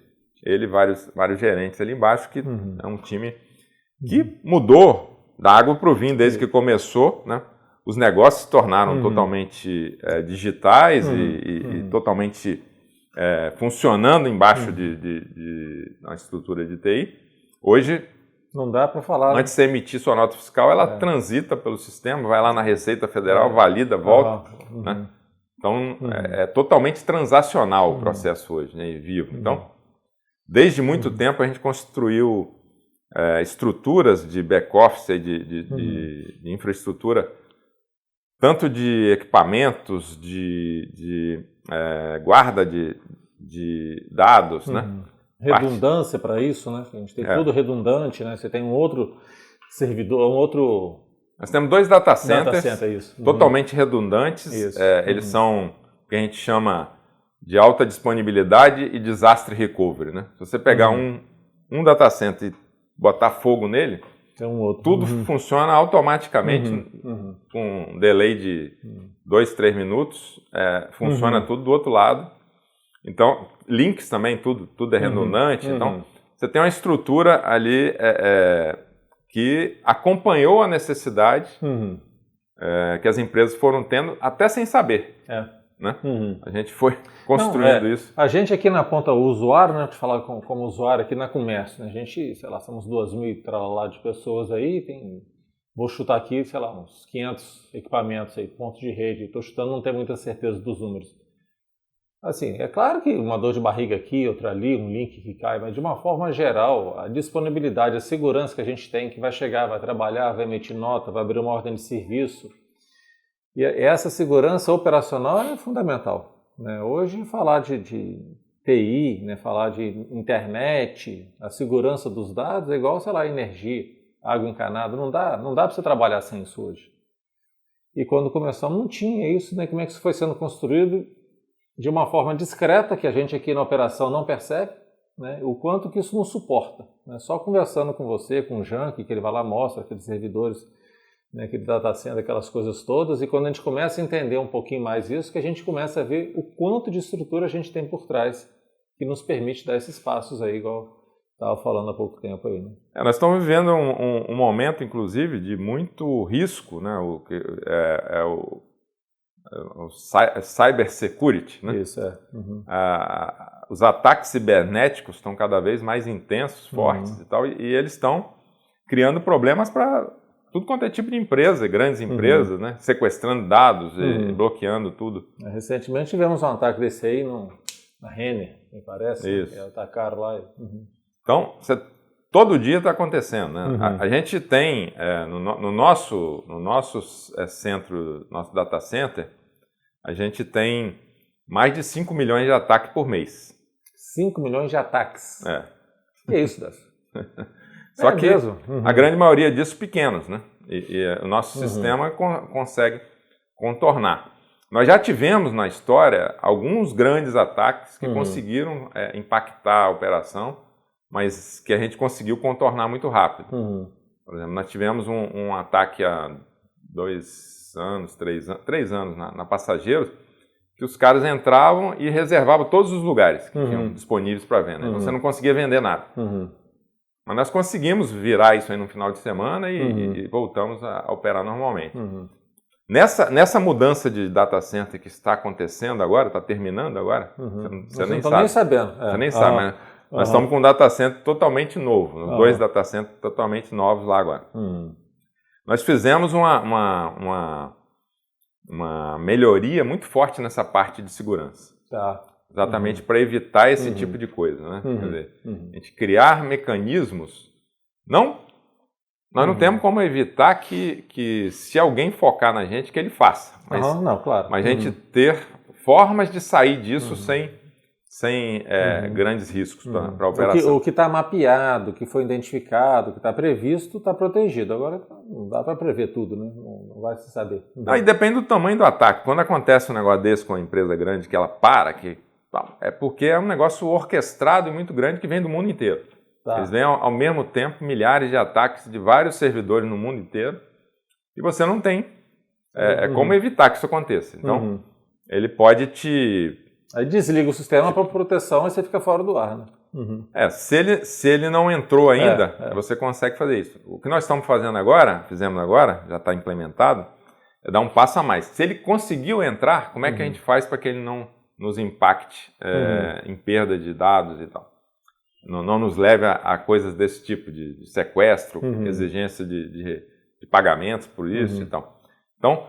vários gerentes ali embaixo, que é um time que mudou da água para o vinho desde que começou, né? Os negócios se tornaram totalmente digitais e totalmente funcionando embaixo de uma estrutura de TI. Hoje, não dá para falar. Antes de você emitir sua nota fiscal, ela transita pelo sistema, vai lá na Receita Federal, valida, volta. Né? Então, é totalmente transacional o processo hoje, né? E vivo. Então, desde muito tempo a gente construiu estruturas de back-office e de infraestrutura, tanto de equipamentos, de guarda de dados, né? Redundância para isso, né? A gente tem tudo redundante, né? Você tem um outro servidor, Nós temos 2 data centers totalmente redundantes. Eles são o que a gente chama de alta disponibilidade e desastre recovery, né? Se você pegar um data center e botar fogo nele, tem um outro. Tudo funciona automaticamente com um delay de 2, 3 minutos. Funciona tudo do outro lado. Então, links também, tudo é redundante. Então, você tem uma estrutura ali que acompanhou a necessidade que as empresas foram tendo, até sem saber. Né? A gente foi construindo isso. A gente aqui na ponta, o usuário, né, te falar como usuário aqui na Comércio, né, a gente, sei lá, somos 2.000 lá de pessoas aí, vou chutar aqui, sei lá, uns 500 equipamentos aí, pontos de rede, estou chutando, não tenho muita certeza dos números. Assim, é claro que uma dor de barriga aqui, outra ali, um link que cai, mas de uma forma geral, a disponibilidade, a segurança que a gente tem, que vai chegar, vai trabalhar, vai emitir nota, vai abrir uma ordem de serviço, e essa segurança operacional é fundamental. Né? Hoje, falar de TI, né? Falar de internet, a segurança dos dados é igual, sei lá, energia, água encanada. Não dá para você trabalhar sem isso hoje. E quando começamos, não tinha isso, né? Como é que isso foi sendo construído de uma forma discreta, que a gente aqui na operação não percebe, né? O quanto que isso não suporta. Né? Só conversando com você, com o Jank, que ele vai lá, mostra aqueles servidores, né, aquele data center, aquelas coisas todas, e quando a gente começa a entender um pouquinho mais isso, que a gente começa a ver o quanto de estrutura a gente tem por trás que nos permite dar esses passos aí, igual estava falando há pouco tempo aí. Né? Nós estamos vivendo um momento, inclusive, de muito risco, né? O cybersecurity, né? Isso, os ataques cibernéticos estão cada vez mais intensos, fortes e tal, e eles estão criando problemas para tudo quanto é tipo de empresa, grandes empresas, né? Sequestrando dados e bloqueando tudo. Recentemente tivemos um ataque desse aí na Renner, me parece. Isso. Atacaram lá. Então, todo dia está acontecendo. Né? A gente tem, no nosso centro, nosso data center, a gente tem mais de 5 milhões de ataques por mês. 5 milhões de ataques? Que é isso, Décio? Só que a grande maioria disso pequenos, né? E o nosso sistema consegue contornar. Nós já tivemos na história alguns grandes ataques que conseguiram impactar a operação mas que a gente conseguiu contornar muito rápido. Por exemplo, nós tivemos um ataque há 3 anos na Passageiros, que os caras entravam e reservavam todos os lugares que tinham disponíveis para venda. Então você não conseguia vender nada. Mas nós conseguimos virar isso aí no final de semana e voltamos a operar normalmente. Nessa mudança de data center que está acontecendo agora, está terminando agora, você nem sabe. Nem sabendo. Você nem sabe, né? Nós estamos com um data center totalmente novo, 2 data centers totalmente novos lá agora. Nós fizemos uma melhoria muito forte nessa parte de segurança. Exatamente para evitar esse tipo de coisa, né? Quer dizer, a gente criar mecanismos. Nós não temos como evitar que se alguém focar na gente, que ele faça. Mas, claro. Mas a gente ter formas de sair disso sem grandes riscos para a operação. O que está mapeado, o que foi identificado, o que está previsto, está protegido. Agora não dá para prever tudo, né? Não vai se saber. E depende do tamanho do ataque. Quando acontece um negócio desse com uma empresa grande, que ela para, é porque é um negócio orquestrado e muito grande que vem do mundo inteiro. Eles vêm ao mesmo tempo milhares de ataques de vários servidores no mundo inteiro e você não tem como evitar que isso aconteça. Então, ele pode te... Aí desliga o sistema para proteção e você fica fora do ar, né? Se ele não entrou ainda, você consegue fazer isso. O que nós estamos fazendo agora, já está implementado, é dar um passo a mais. Se ele conseguiu entrar, como é que a gente faz para que ele não nos impacte em perda de dados e tal? Não nos leve a coisas desse tipo, de sequestro, exigência de pagamentos por isso e tal. Então,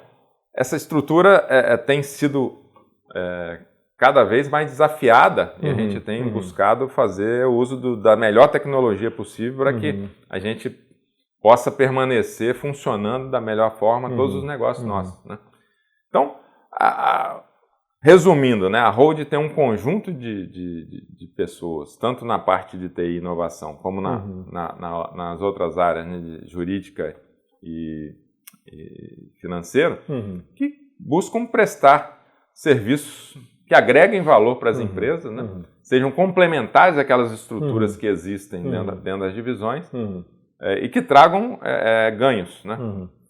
essa estrutura tem sido cada vez mais desafiada e a gente tem buscado fazer o uso da melhor tecnologia possível para que a gente possa permanecer funcionando da melhor forma todos os negócios nossos, né? Então, resumindo, né, a Hold tem um conjunto de pessoas, tanto na parte de TI e inovação, como nas outras áreas, né, de jurídica e financeiro, que buscam prestar serviços que agreguem valor para as empresas, né, sejam complementares àquelas estruturas que existem dentro das divisões e que tragam ganhos, né,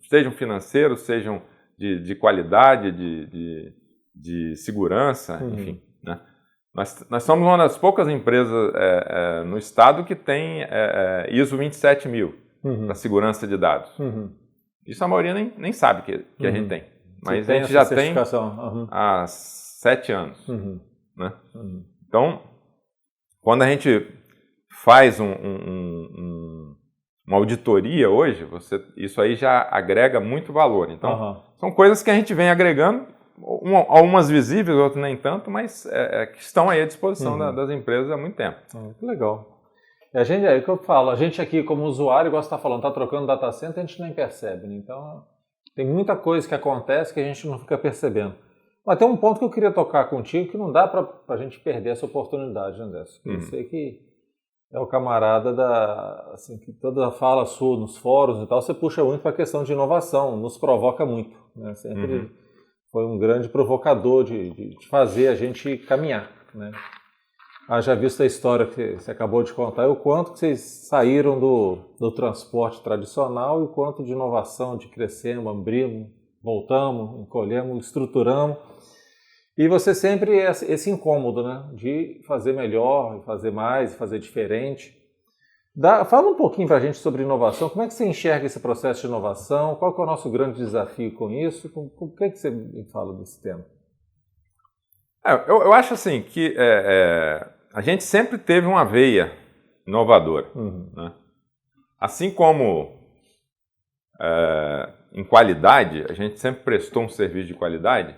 sejam financeiros, sejam de qualidade, de segurança, enfim, né? Nós somos uma das poucas empresas no estado que tem ISO 27000 para segurança de dados. Isso a maioria nem sabe que a gente tem, mas a gente já tem há 7 anos. Né? Então, quando a gente faz uma auditoria hoje, isso aí já agrega muito valor. Então, são coisas que a gente vem agregando, algumas visíveis, outras nem tanto, mas que estão aí à disposição das empresas há muito tempo. Que legal. E é o que eu falo, a gente aqui como usuário, igual você está falando, está trocando data center, a gente nem percebe, né? Então, tem muita coisa que acontece que a gente não fica percebendo. Mas tem um ponto que eu queria tocar contigo, que não dá para a gente perder essa oportunidade, André. Eu sei que é o camarada assim, que toda fala sua nos fóruns e tal, você puxa muito para a questão de inovação, nos provoca muito, né? Sempre foi um grande provocador de fazer a gente caminhar, né? Já visto a história que você acabou de contar, e o quanto que vocês saíram do transporte tradicional e o quanto de inovação, de crescemos, abrimos, voltamos, encolhemos, estruturamos. E você sempre esse incômodo, né, de fazer melhor, fazer mais, fazer diferente. Fala um pouquinho para a gente sobre inovação. Como é que você enxerga esse processo de inovação? Qual que é o nosso grande desafio com isso? O que você me fala desse tema? Eu acho assim que a gente sempre teve uma veia inovadora. Né? Assim como em qualidade, a gente sempre prestou um serviço de qualidade,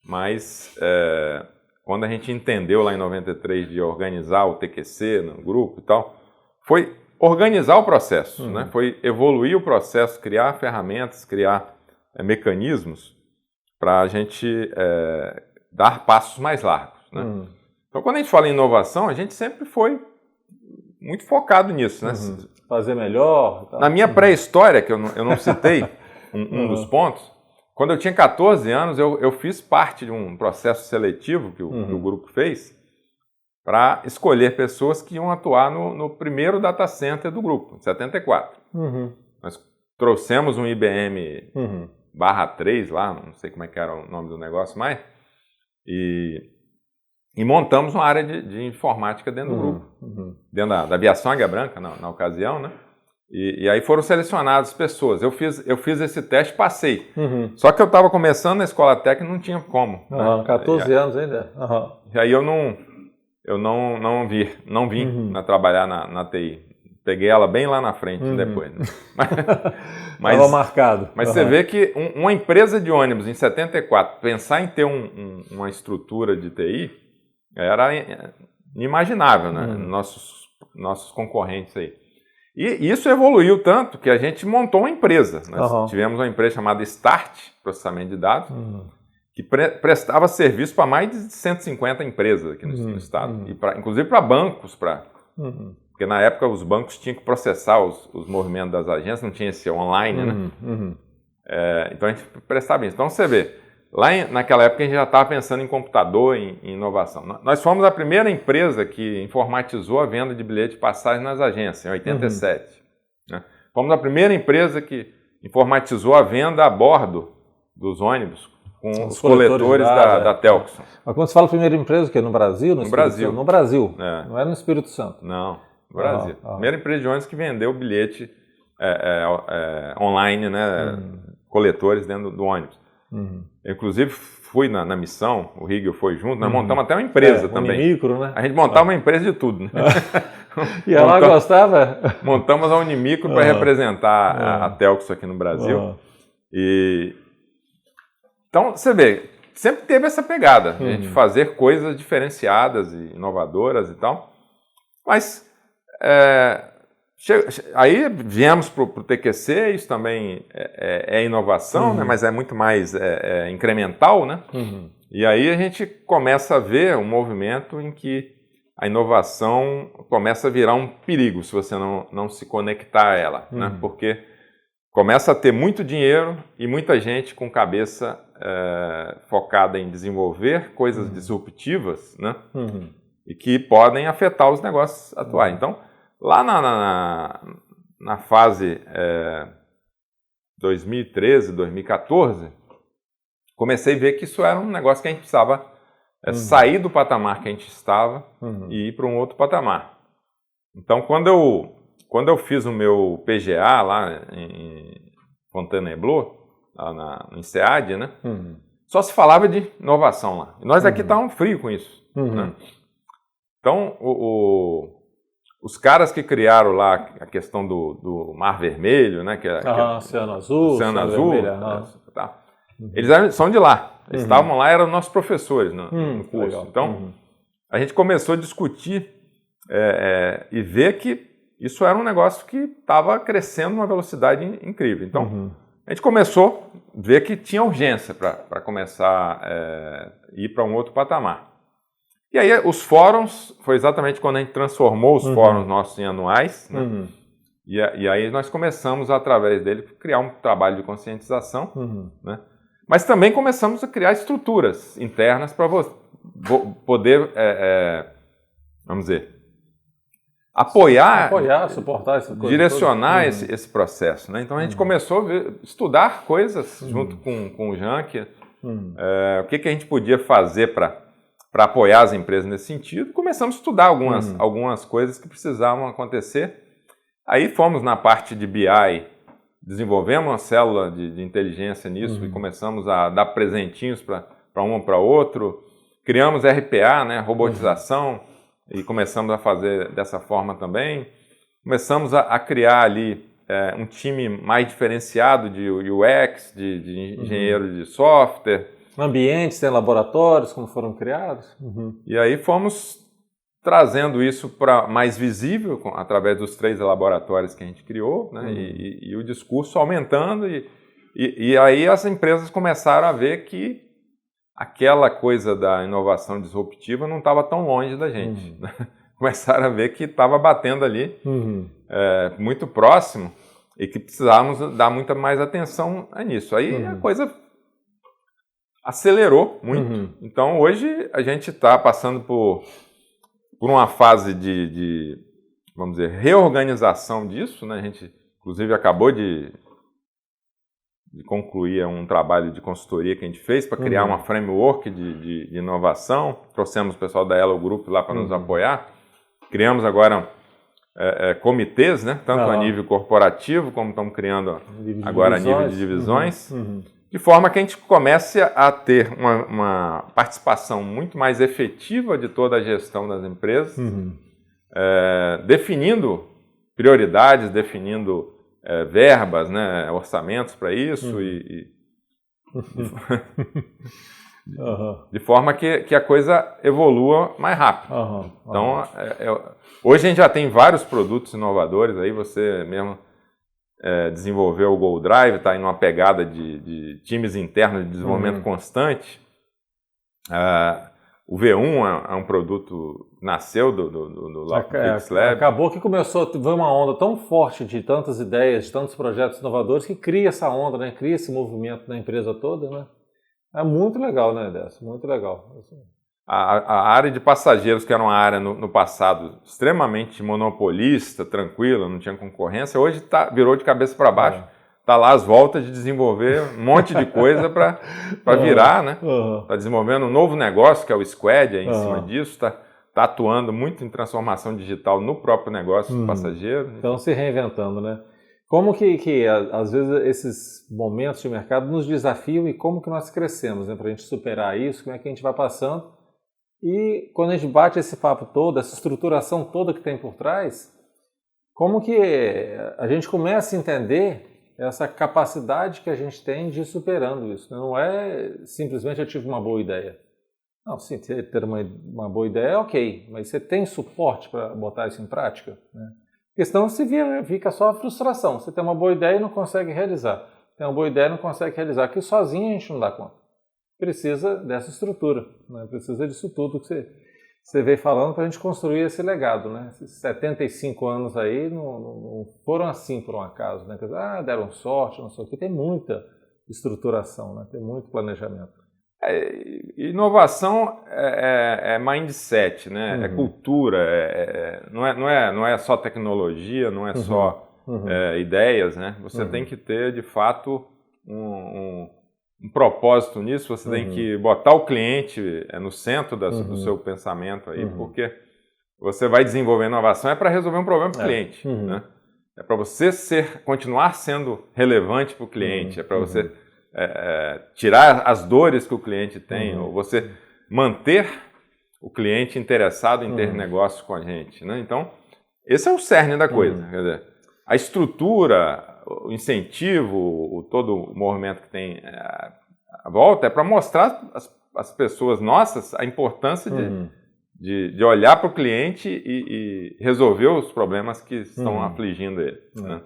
mas quando a gente entendeu lá em 93 de organizar o TQC no grupo e tal, foi organizar o processo, né? Foi evoluir o processo, criar ferramentas, criar mecanismos para a gente dar passos mais largos, né? Então, quando a gente fala em inovação, a gente sempre foi muito focado nisso, né? Fazer melhor. Tá? Na minha pré-história, que eu não citei, um dos pontos, quando eu tinha 14 anos, eu fiz parte de um processo seletivo que o grupo fez para escolher pessoas que iam atuar no primeiro data center do grupo, em 74. Nós trouxemos um IBM /3 lá, não sei como é que era o nome do negócio mais, e montamos uma área de informática dentro do grupo, dentro da aviação Águia Branca, na ocasião, né? E aí foram selecionadas pessoas. Eu fiz esse teste, passei. Só que eu estava começando na escola técnica e não tinha como. 14 anos ainda. E aí eu não vim trabalhar na TI. Peguei ela bem lá na frente depois. Né? Mas estava marcado. Mas você vê que uma empresa de ônibus em 74, pensar em ter uma estrutura de TI era inimaginável, né? Nossos concorrentes aí. E isso evoluiu tanto que a gente montou uma empresa. Nós tivemos uma empresa chamada Start, processamento de dados, que prestava serviço para mais de 150 empresas aqui no estado. E inclusive para bancos. Porque na época os bancos tinham que processar os movimentos das agências, não tinha esse online, né? Então a gente prestava isso. Então você vê, naquela época a gente já estava pensando em computador, em inovação. Nós fomos a primeira empresa que informatizou a venda de bilhete de passagem nas agências, em 87. Né? Fomos a primeira empresa que informatizou a venda a bordo dos ônibus com os coletores da Telxon. Mas quando você fala primeira empresa, o quê? No Brasil? No Brasil. No Brasil, não é no Espírito Santo. Não, no Brasil. Primeira empresa de ônibus que vendeu bilhete online, né? Coletores dentro do ônibus. Eu, inclusive, fui na missão, o Rigel foi junto, nós montamos até uma empresa também. Unimicro, né? A gente montava uma empresa de tudo, né? E ela gostava? Montamos a Unimicro para representar a Telxon aqui no Brasil. Então, você vê, sempre teve essa pegada, a gente fazer coisas diferenciadas e inovadoras e tal. Mas, aí viemos para o TQC, isso também é inovação, né? Mas é muito mais incremental, né? E aí a gente começa a ver um movimento em que a inovação começa a virar um perigo se você não se conectar a ela, né? Porque começa a ter muito dinheiro e muita gente com cabeça focada em desenvolver coisas disruptivas, né? E que podem afetar os negócios atuais. Então, lá na fase 2013, 2014, comecei a ver que isso era um negócio que a gente precisava sair do patamar que a gente estava e ir para um outro patamar. Então, quando eu fiz o meu PGA lá em Fontainebleau, lá no INSEAD, né? Só se falava de inovação lá. E nós aqui estávamos frios com isso. Né? Então, os caras que criaram lá a questão do Mar Vermelho, né? Oceano Azul. Oceano Azul. Vermelho, eles são de lá. Eles estavam lá, eram nossos professores no curso. Legal. Então, a gente começou a discutir e ver que isso era um negócio que estava crescendo numa velocidade incrível. Então, a gente começou a ver que tinha urgência para começar a ir para um outro patamar. E aí, os fóruns, foi exatamente quando a gente transformou os fóruns nossos em anuais, né? E aí nós começamos, através dele, a criar um trabalho de conscientização, né? Mas também começamos a criar estruturas internas para poder, vamos dizer, apoiar, suportar essa coisa, direcionar esse processo, né? Então a gente começou a estudar coisas junto com o Jank, o que a gente podia fazer para apoiar as empresas nesse sentido. Começamos a estudar algumas coisas que precisavam acontecer. Aí fomos na parte de BI, desenvolvemos uma célula de inteligência nisso e começamos a dar presentinhos para um para outro. Criamos RPA, né, robotização, e começamos a fazer dessa forma também. Começamos a criar ali um time mais diferenciado de UX, de engenheiro de software. Ambientes, tem laboratórios, como foram criados. E aí fomos trazendo isso para mais visível, através dos 3 laboratórios que a gente criou, né? E o discurso aumentando. E aí as empresas começaram a ver que aquela coisa da inovação disruptiva não estava tão longe da gente. Né? Começaram a ver que estava batendo ali, muito próximo, e que precisávamos dar muita mais atenção nisso. Aí a coisa acelerou muito. Então, hoje, a gente está passando por por uma fase vamos dizer, reorganização disso, né? A gente, inclusive, acabou de concluir um trabalho de consultoria que a gente fez para criar uma framework de inovação. Trouxemos o pessoal da Elo Group lá para nos apoiar. Criamos agora comitês, né? Tanto a nível corporativo, como estamos criando agora a nível de divisões, de forma que a gente comece a ter uma participação muito mais efetiva de toda a gestão das empresas, definindo prioridades, definindo verbas, né, orçamentos para isso de forma que a coisa evolua mais rápido. Então, hoje a gente já tem vários produtos inovadores, aí você mesmo desenvolveu o Go Drive, está em uma pegada de times internos de desenvolvimento constante. O V1 é um produto que nasceu do Lab. Acabou que começou a ver uma onda tão forte de tantas ideias, de tantos projetos inovadores, que cria essa onda, né? Cria esse movimento na empresa toda, né? É muito legal, né, Décio? Muito legal. A área de passageiros, que era uma área no passado extremamente monopolista, tranquila, não tinha concorrência, hoje virou de cabeça para baixo. Está lá as voltas de desenvolver um monte de coisa para virar, né? Está desenvolvendo um novo negócio, que é o Squad, aí em cima disso, está atuando muito em transformação digital no próprio negócio do passageiro. Então, se reinventando, né? Como que às vezes, esses momentos de mercado nos desafiam e como que nós crescemos, né? Para a gente superar isso, como é que a gente vai passando. E quando a gente bate esse papo todo, essa estruturação toda que tem por trás, como que a gente começa a entender essa capacidade que a gente tem de ir superando isso. Não é simplesmente eu tive uma boa ideia. Não, sim, ter uma boa ideia é ok, mas você tem suporte para botar isso em prática? Né? Porque senão fica só a frustração. Você tem uma boa ideia e não consegue realizar. Tem uma boa ideia e não consegue realizar. Aqui sozinho a gente não dá conta. Precisa dessa estrutura, né? Precisa disso tudo que você veio falando para a gente construir esse legado, né? Esses 75 anos aí não foram assim por um acaso, né? Deram sorte, não sei o que. Tem muita estruturação, né? Tem muito planejamento. Inovação é mindset, né? É cultura, não é só tecnologia, não é só ideias, né? Você tem que ter, de fato, um propósito nisso, você tem que botar o cliente no centro do seu pensamento aí, porque você vai desenvolver inovação para resolver um problema para o cliente, né? É para você continuar sendo relevante para o cliente, é para você tirar as dores que o cliente tem, ou você manter o cliente interessado em ter negócio com a gente, né? Então, esse é o cerne da coisa, quer dizer, a estrutura, o incentivo, todo o movimento que tem à volta é para mostrar às pessoas nossas a importância de olhar para o cliente e resolver os problemas que estão afligindo ele. Né?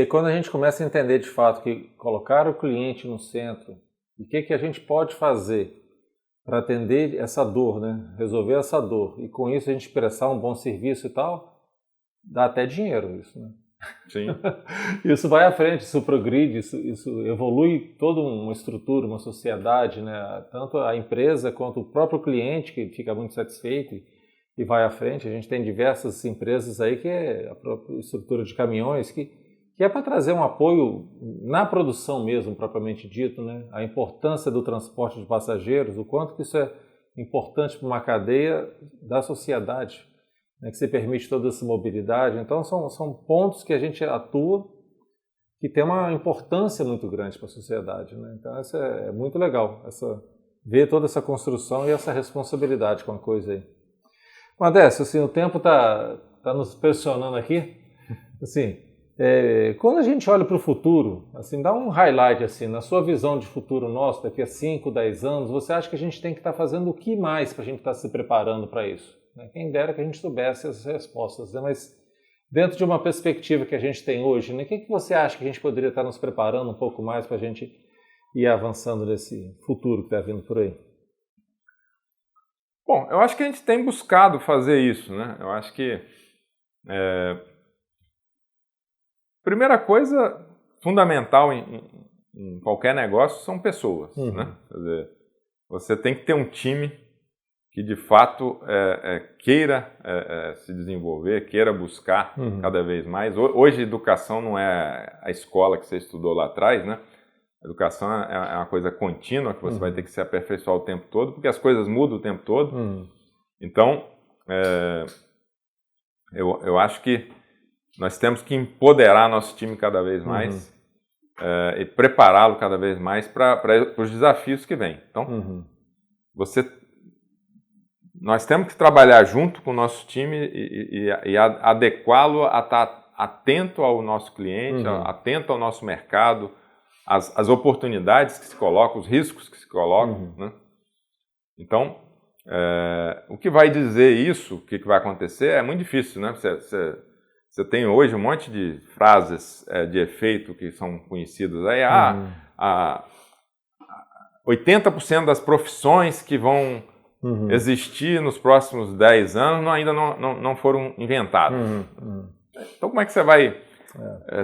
Quando a gente começa a entender de fato que colocar o cliente no centro, o que a gente pode fazer para atender essa dor, né? Resolver essa dor, e com isso a gente prestar um bom serviço e tal, dá até dinheiro isso, né? Sim. Isso vai à frente, isso progride, isso evolui toda uma estrutura, uma sociedade, né? Tanto a empresa quanto o próprio cliente, que fica muito satisfeito e vai à frente. A gente tem diversas empresas aí que é a própria estrutura de caminhões, que é para trazer um apoio na produção mesmo, propriamente dito, né? A importância do transporte de passageiros, o quanto que isso é importante para uma cadeia da sociedade, né, que se permite toda essa mobilidade. Então, são pontos que a gente atua que tem uma importância muito grande para a sociedade. Né? Então, isso é muito legal, ver toda essa construção e essa responsabilidade com a coisa aí. Mas, Décio, assim, o tempo está nos pressionando aqui. Assim, quando a gente olha para o futuro, assim, dá um highlight, assim, na sua visão de futuro nosso, daqui a 5, 10 anos, você acha que a gente tem que estar fazendo o que mais para a gente estar se preparando para isso? Quem dera que a gente soubesse essas respostas, né? Mas dentro de uma perspectiva que a gente tem hoje, né? O que você acha que a gente poderia estar nos preparando um pouco mais para a gente ir avançando nesse futuro que está vindo por aí? Bom, eu acho que a gente tem buscado fazer isso, né? Eu acho que primeira coisa fundamental em qualquer negócio são pessoas, né? Quer dizer, você tem que ter um time que de fato queira se desenvolver, queira buscar cada vez mais. Hoje, educação não é a escola que você estudou lá atrás, né? Educação é uma coisa contínua, que você vai ter que se aperfeiçoar o tempo todo, porque as coisas mudam o tempo todo. Então, eu acho que nós temos que empoderar nosso time cada vez mais e prepará-lo cada vez mais para os desafios que vêm. Então, nós temos que trabalhar junto com o nosso time e adequá-lo a estar atento ao nosso cliente, atento ao nosso mercado, as oportunidades que se colocam, os riscos que se colocam. Né? Então, o que vai dizer isso, o que vai acontecer, é muito difícil. Né? Você tem hoje um monte de frases de efeito que são conhecidas. Aí, 80% das profissões que vão existir nos próximos 10 anos ainda não foram inventadas. Então, como é que você vai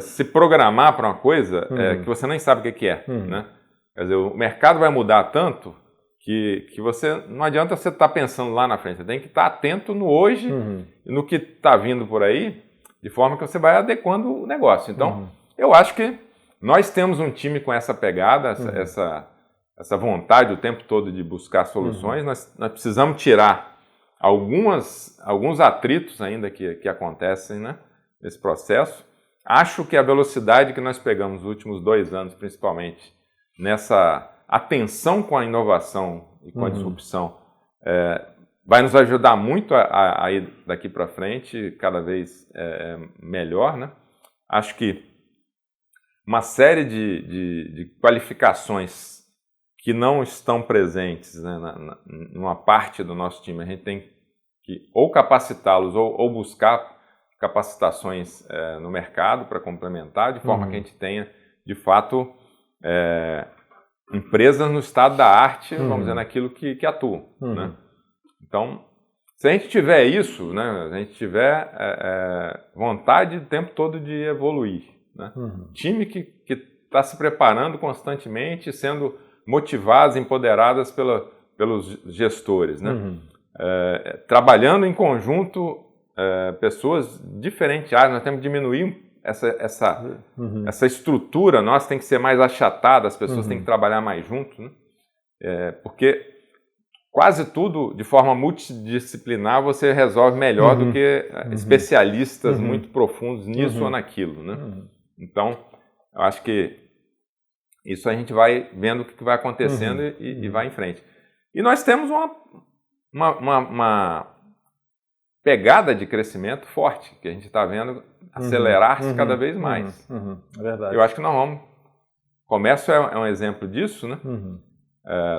se programar para uma coisa que você nem sabe o que é? Né? Quer dizer, o mercado vai mudar tanto que você não adianta você estar pensando lá na frente. Você tem que estar atento no hoje e no que está vindo por aí, de forma que você vai adequando o negócio. Então, eu acho que nós temos um time com essa pegada, essa vontade o tempo todo de buscar soluções. Nós precisamos tirar alguns atritos ainda que acontecem, né, nesse processo. Acho que a velocidade que nós pegamos nos últimos 2 anos, principalmente, nessa atenção com a inovação e com a disrupção, vai nos ajudar muito a ir daqui para frente cada vez melhor. Né? Acho que uma série de qualificações que não estão presentes, né, numa parte do nosso time, a gente tem que ou capacitá-los ou buscar capacitações no mercado para complementar, de forma que a gente tenha, de fato, empresas no estado da arte, vamos dizer, naquilo que atuam. Né? Então, se a gente tiver isso, né, se a gente tiver vontade o tempo todo de evoluir, né? Time que está se preparando constantemente, sendo motivados, empoderadas pelos gestores, né? Trabalhando em conjunto, pessoas diferentes áreas, nós temos que diminuir essa estrutura nossa, tem que ser mais achatada, as pessoas têm que trabalhar mais junto, né? Porque quase tudo, de forma multidisciplinar, você resolve melhor do que especialistas muito profundos nisso ou naquilo. Né? Então, eu acho que isso a gente vai vendo o que vai acontecendo e vai em frente. E nós temos uma pegada de crescimento forte, que a gente está vendo acelerar-se cada vez mais. É verdade. Eu acho que nós vamos... Comércio é um exemplo disso, né?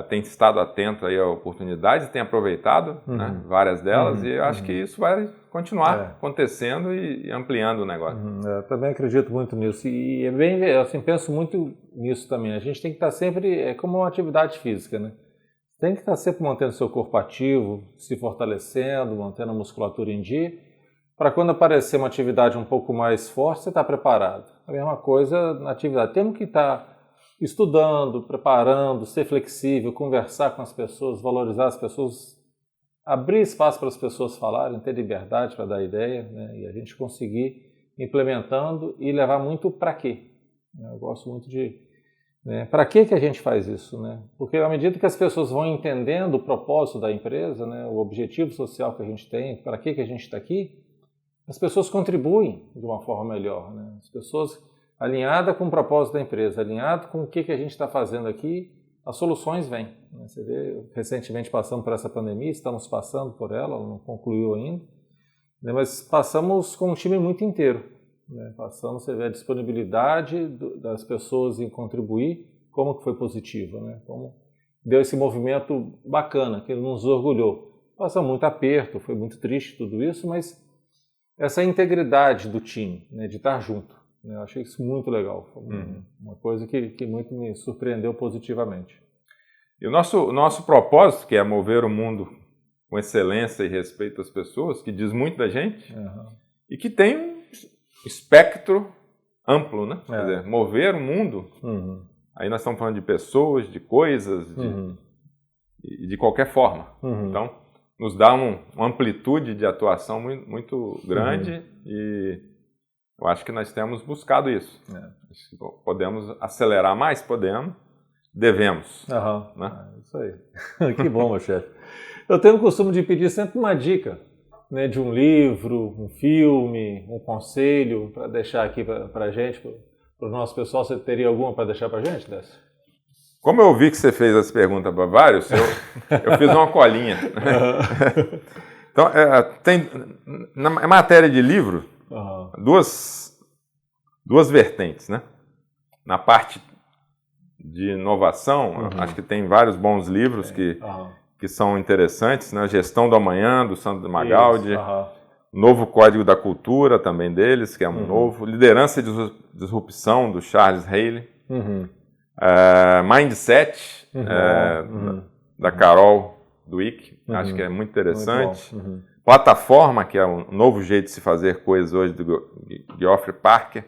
Tem estado atento aí a oportunidades, tem aproveitado, né, várias delas, e eu acho que isso vai continuar acontecendo e ampliando o negócio. Também acredito muito nisso, e é bem, assim, penso muito nisso também. A gente tem que estar sempre, como uma atividade física, né? Tem que estar sempre mantendo seu corpo ativo, se fortalecendo, mantendo a musculatura em dia, para quando aparecer uma atividade um pouco mais forte, você está preparado. A mesma coisa na atividade. Temos que estar estudando, preparando, ser flexível, conversar com as pessoas, valorizar as pessoas, abrir espaço para as pessoas falarem, ter liberdade para dar ideia, né? E a gente conseguir implementando e levar muito para quê. Eu gosto muito de... Né? Para que a gente faz isso? Né? Porque à medida que as pessoas vão entendendo o propósito da empresa, né, o objetivo social que a gente tem, para que a gente está aqui, as pessoas contribuem de uma forma melhor. Né? As pessoas alinhadas com o propósito da empresa, alinhadas com o que a gente está fazendo aqui, as soluções vêm. Né? Você vê, recentemente passamos por essa pandemia, estamos passando por ela não concluiu ainda, né? Mas passamos com um time muito inteiro. Né? Passamos, você vê a disponibilidade das pessoas em contribuir, como que foi positiva, né? Como deu esse movimento bacana, que nos orgulhou. Passamos muito aperto, foi muito triste tudo isso, mas essa integridade do time, né, de estar junto, né, eu achei isso muito legal. Foi uma coisa que muito me surpreendeu positivamente. E o nosso propósito, que é mover o mundo com excelência e respeito às pessoas, que diz muito da gente, e que tem um espectro amplo, né? Quer dizer, mover o mundo, aí nós estamos falando de pessoas, de coisas, de qualquer forma. Então, nos dá uma amplitude de atuação muito, muito grande e eu acho que nós temos buscado isso. Podemos acelerar mais? Podemos. Devemos. Né? Isso aí. Que bom, meu chefe. Eu tenho o costume de pedir sempre uma dica, né, de um livro, um filme, um conselho, para deixar aqui para a gente, para o nosso pessoal. Você teria alguma para deixar para a gente, Décio? Como eu vi que você fez essa pergunta para vários, eu fiz uma colinha. Então, tem na matéria de livro, duas vertentes, né? Na parte de inovação, acho que tem vários bons livros que são interessantes, né? Gestão do Amanhã, do Sandro Magaldi, Novo Código da Cultura, também deles, que é um novo, Liderança e Disrupção, do Charles Haley, Mindset, da Carol Dweck, acho que é muito interessante, Plataforma, que é um novo jeito de se fazer coisas hoje, do Geoffrey Parker,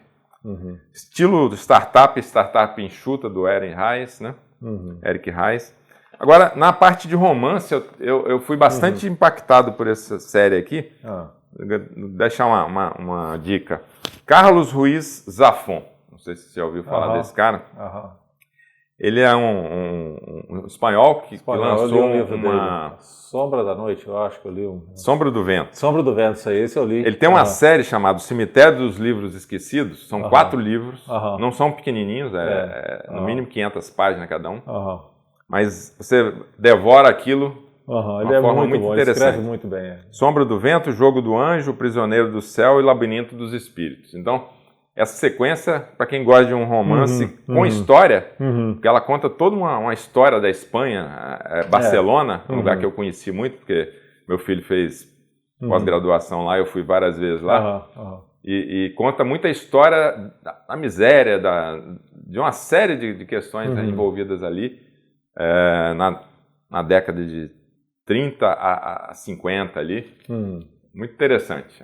Estilo do Startup Enxuta, do Eric Ries, né? Eric Ries. Agora, na parte de romance, eu fui bastante impactado por essa série aqui. Vou deixar uma dica. Carlos Ruiz Zafón. Não sei se você já ouviu falar desse cara. Ele é um espanhol que lançou uma... Sombra da Noite, eu acho que eu li. Sombra do Vento. Sombra do Vento, isso aí, esse eu li. Ele tem uma série chamada Cemitério dos Livros Esquecidos. São 4 livros, não são pequenininhos, no mínimo 500 páginas cada um. Mas você devora aquilo de uma forma muito bom, interessante. Ele escreve muito bem. Sombra do Vento, Jogo do Anjo, Prisioneiro do Céu e Labirinto dos Espíritos. Então, essa sequência, para quem gosta de um romance com história, porque ela conta toda uma história da Espanha, Barcelona, um lugar que eu conheci muito, porque meu filho fez pós-graduação lá, eu fui várias vezes lá, e conta muita história da miséria, de uma série de questões envolvidas ali, na década de 30 a 50 ali. Muito interessante.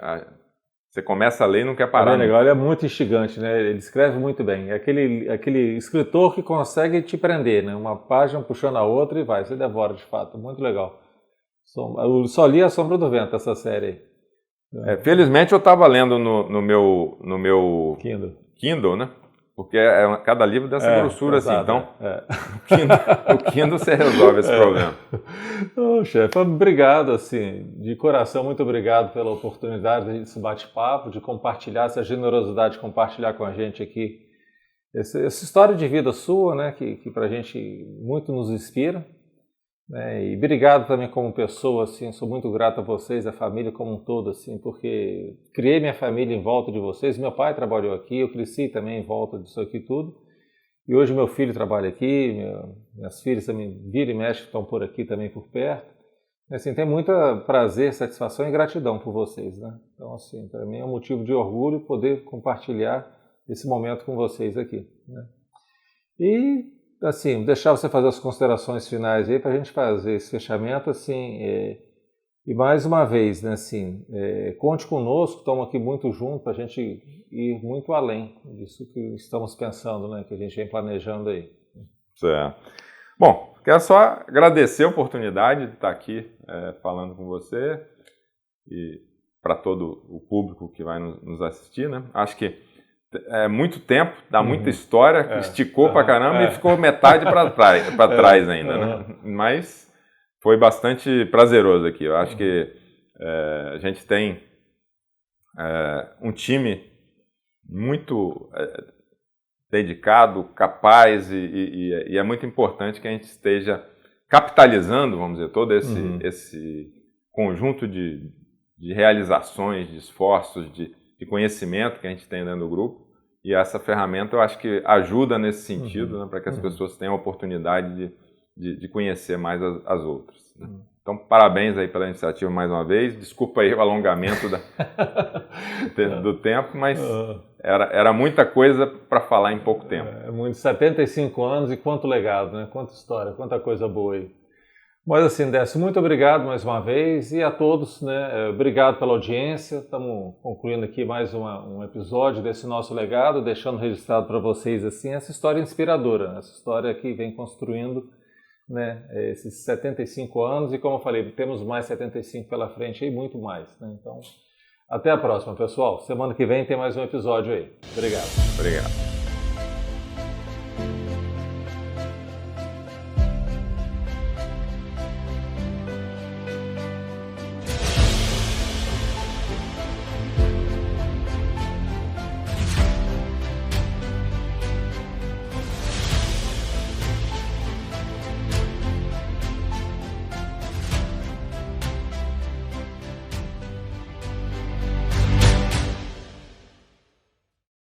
Você começa a ler e não quer parar. É legal, ele é muito instigante, né? Ele escreve muito bem. É aquele escritor que consegue te prender, né? Uma página puxando a outra e vai, você devora de fato. Muito legal. Eu só li A Sombra do Vento, essa série aí. Felizmente eu estava lendo no meu Kindle, né? Porque cada livro dessa grossura assim, então o Kindle você resolve esse problema. Chefe, obrigado, assim, de coração, muito obrigado pela oportunidade desse bate-papo, de compartilhar essa generosidade, de compartilhar com a gente aqui essa história de vida sua, né, que pra gente muito nos inspira. E obrigado também como pessoa, assim, sou muito grato a vocês, a família como um todo, assim, porque criei minha família em volta de vocês, meu pai trabalhou aqui, eu cresci também em volta disso aqui tudo, e hoje meu filho trabalha aqui, minhas filhas também vira e mexe, estão por aqui também por perto, assim, tem muito prazer, satisfação e gratidão por vocês, né? Então, assim, para mim é um motivo de orgulho poder compartilhar esse momento com vocês aqui, né? E assim, deixar você fazer as considerações finais aí para a gente fazer esse fechamento, assim, e mais uma vez, né, assim, conte conosco, estamos aqui muito juntos para a gente ir muito além disso que estamos pensando, né, que a gente vem planejando aí. Certo. Bom, quero só agradecer a oportunidade de estar aqui falando com você e para todo o público que vai nos assistir, né? Acho que é muito tempo, dá muita história, que esticou pra caramba e ficou metade para trás ainda, né? Mas foi bastante prazeroso aqui. Eu acho que a gente tem um time muito dedicado, capaz e é muito importante que a gente esteja capitalizando, vamos dizer, todo esse conjunto de realizações, de esforços, de conhecimento que a gente tem dentro do grupo, e essa ferramenta eu acho que ajuda nesse sentido, né, para que as pessoas tenham a oportunidade de conhecer mais as outras, né? Então, parabéns aí pela iniciativa mais uma vez, desculpa aí o alongamento do tempo, mas era muita coisa para falar em pouco tempo. Muito, 75 anos e quanto legado, né? Quanta história, quanta coisa boa aí. Mas assim, Décio, muito obrigado mais uma vez e a todos, né? Obrigado pela audiência. Estamos concluindo aqui mais um episódio desse nosso legado, deixando registrado para vocês assim essa história inspiradora, essa história que vem construindo né, esses 75 anos e, como eu falei, temos mais 75 pela frente e muito mais, né? Então, até a próxima, pessoal. Semana que vem tem mais um episódio aí. Obrigado. Obrigado.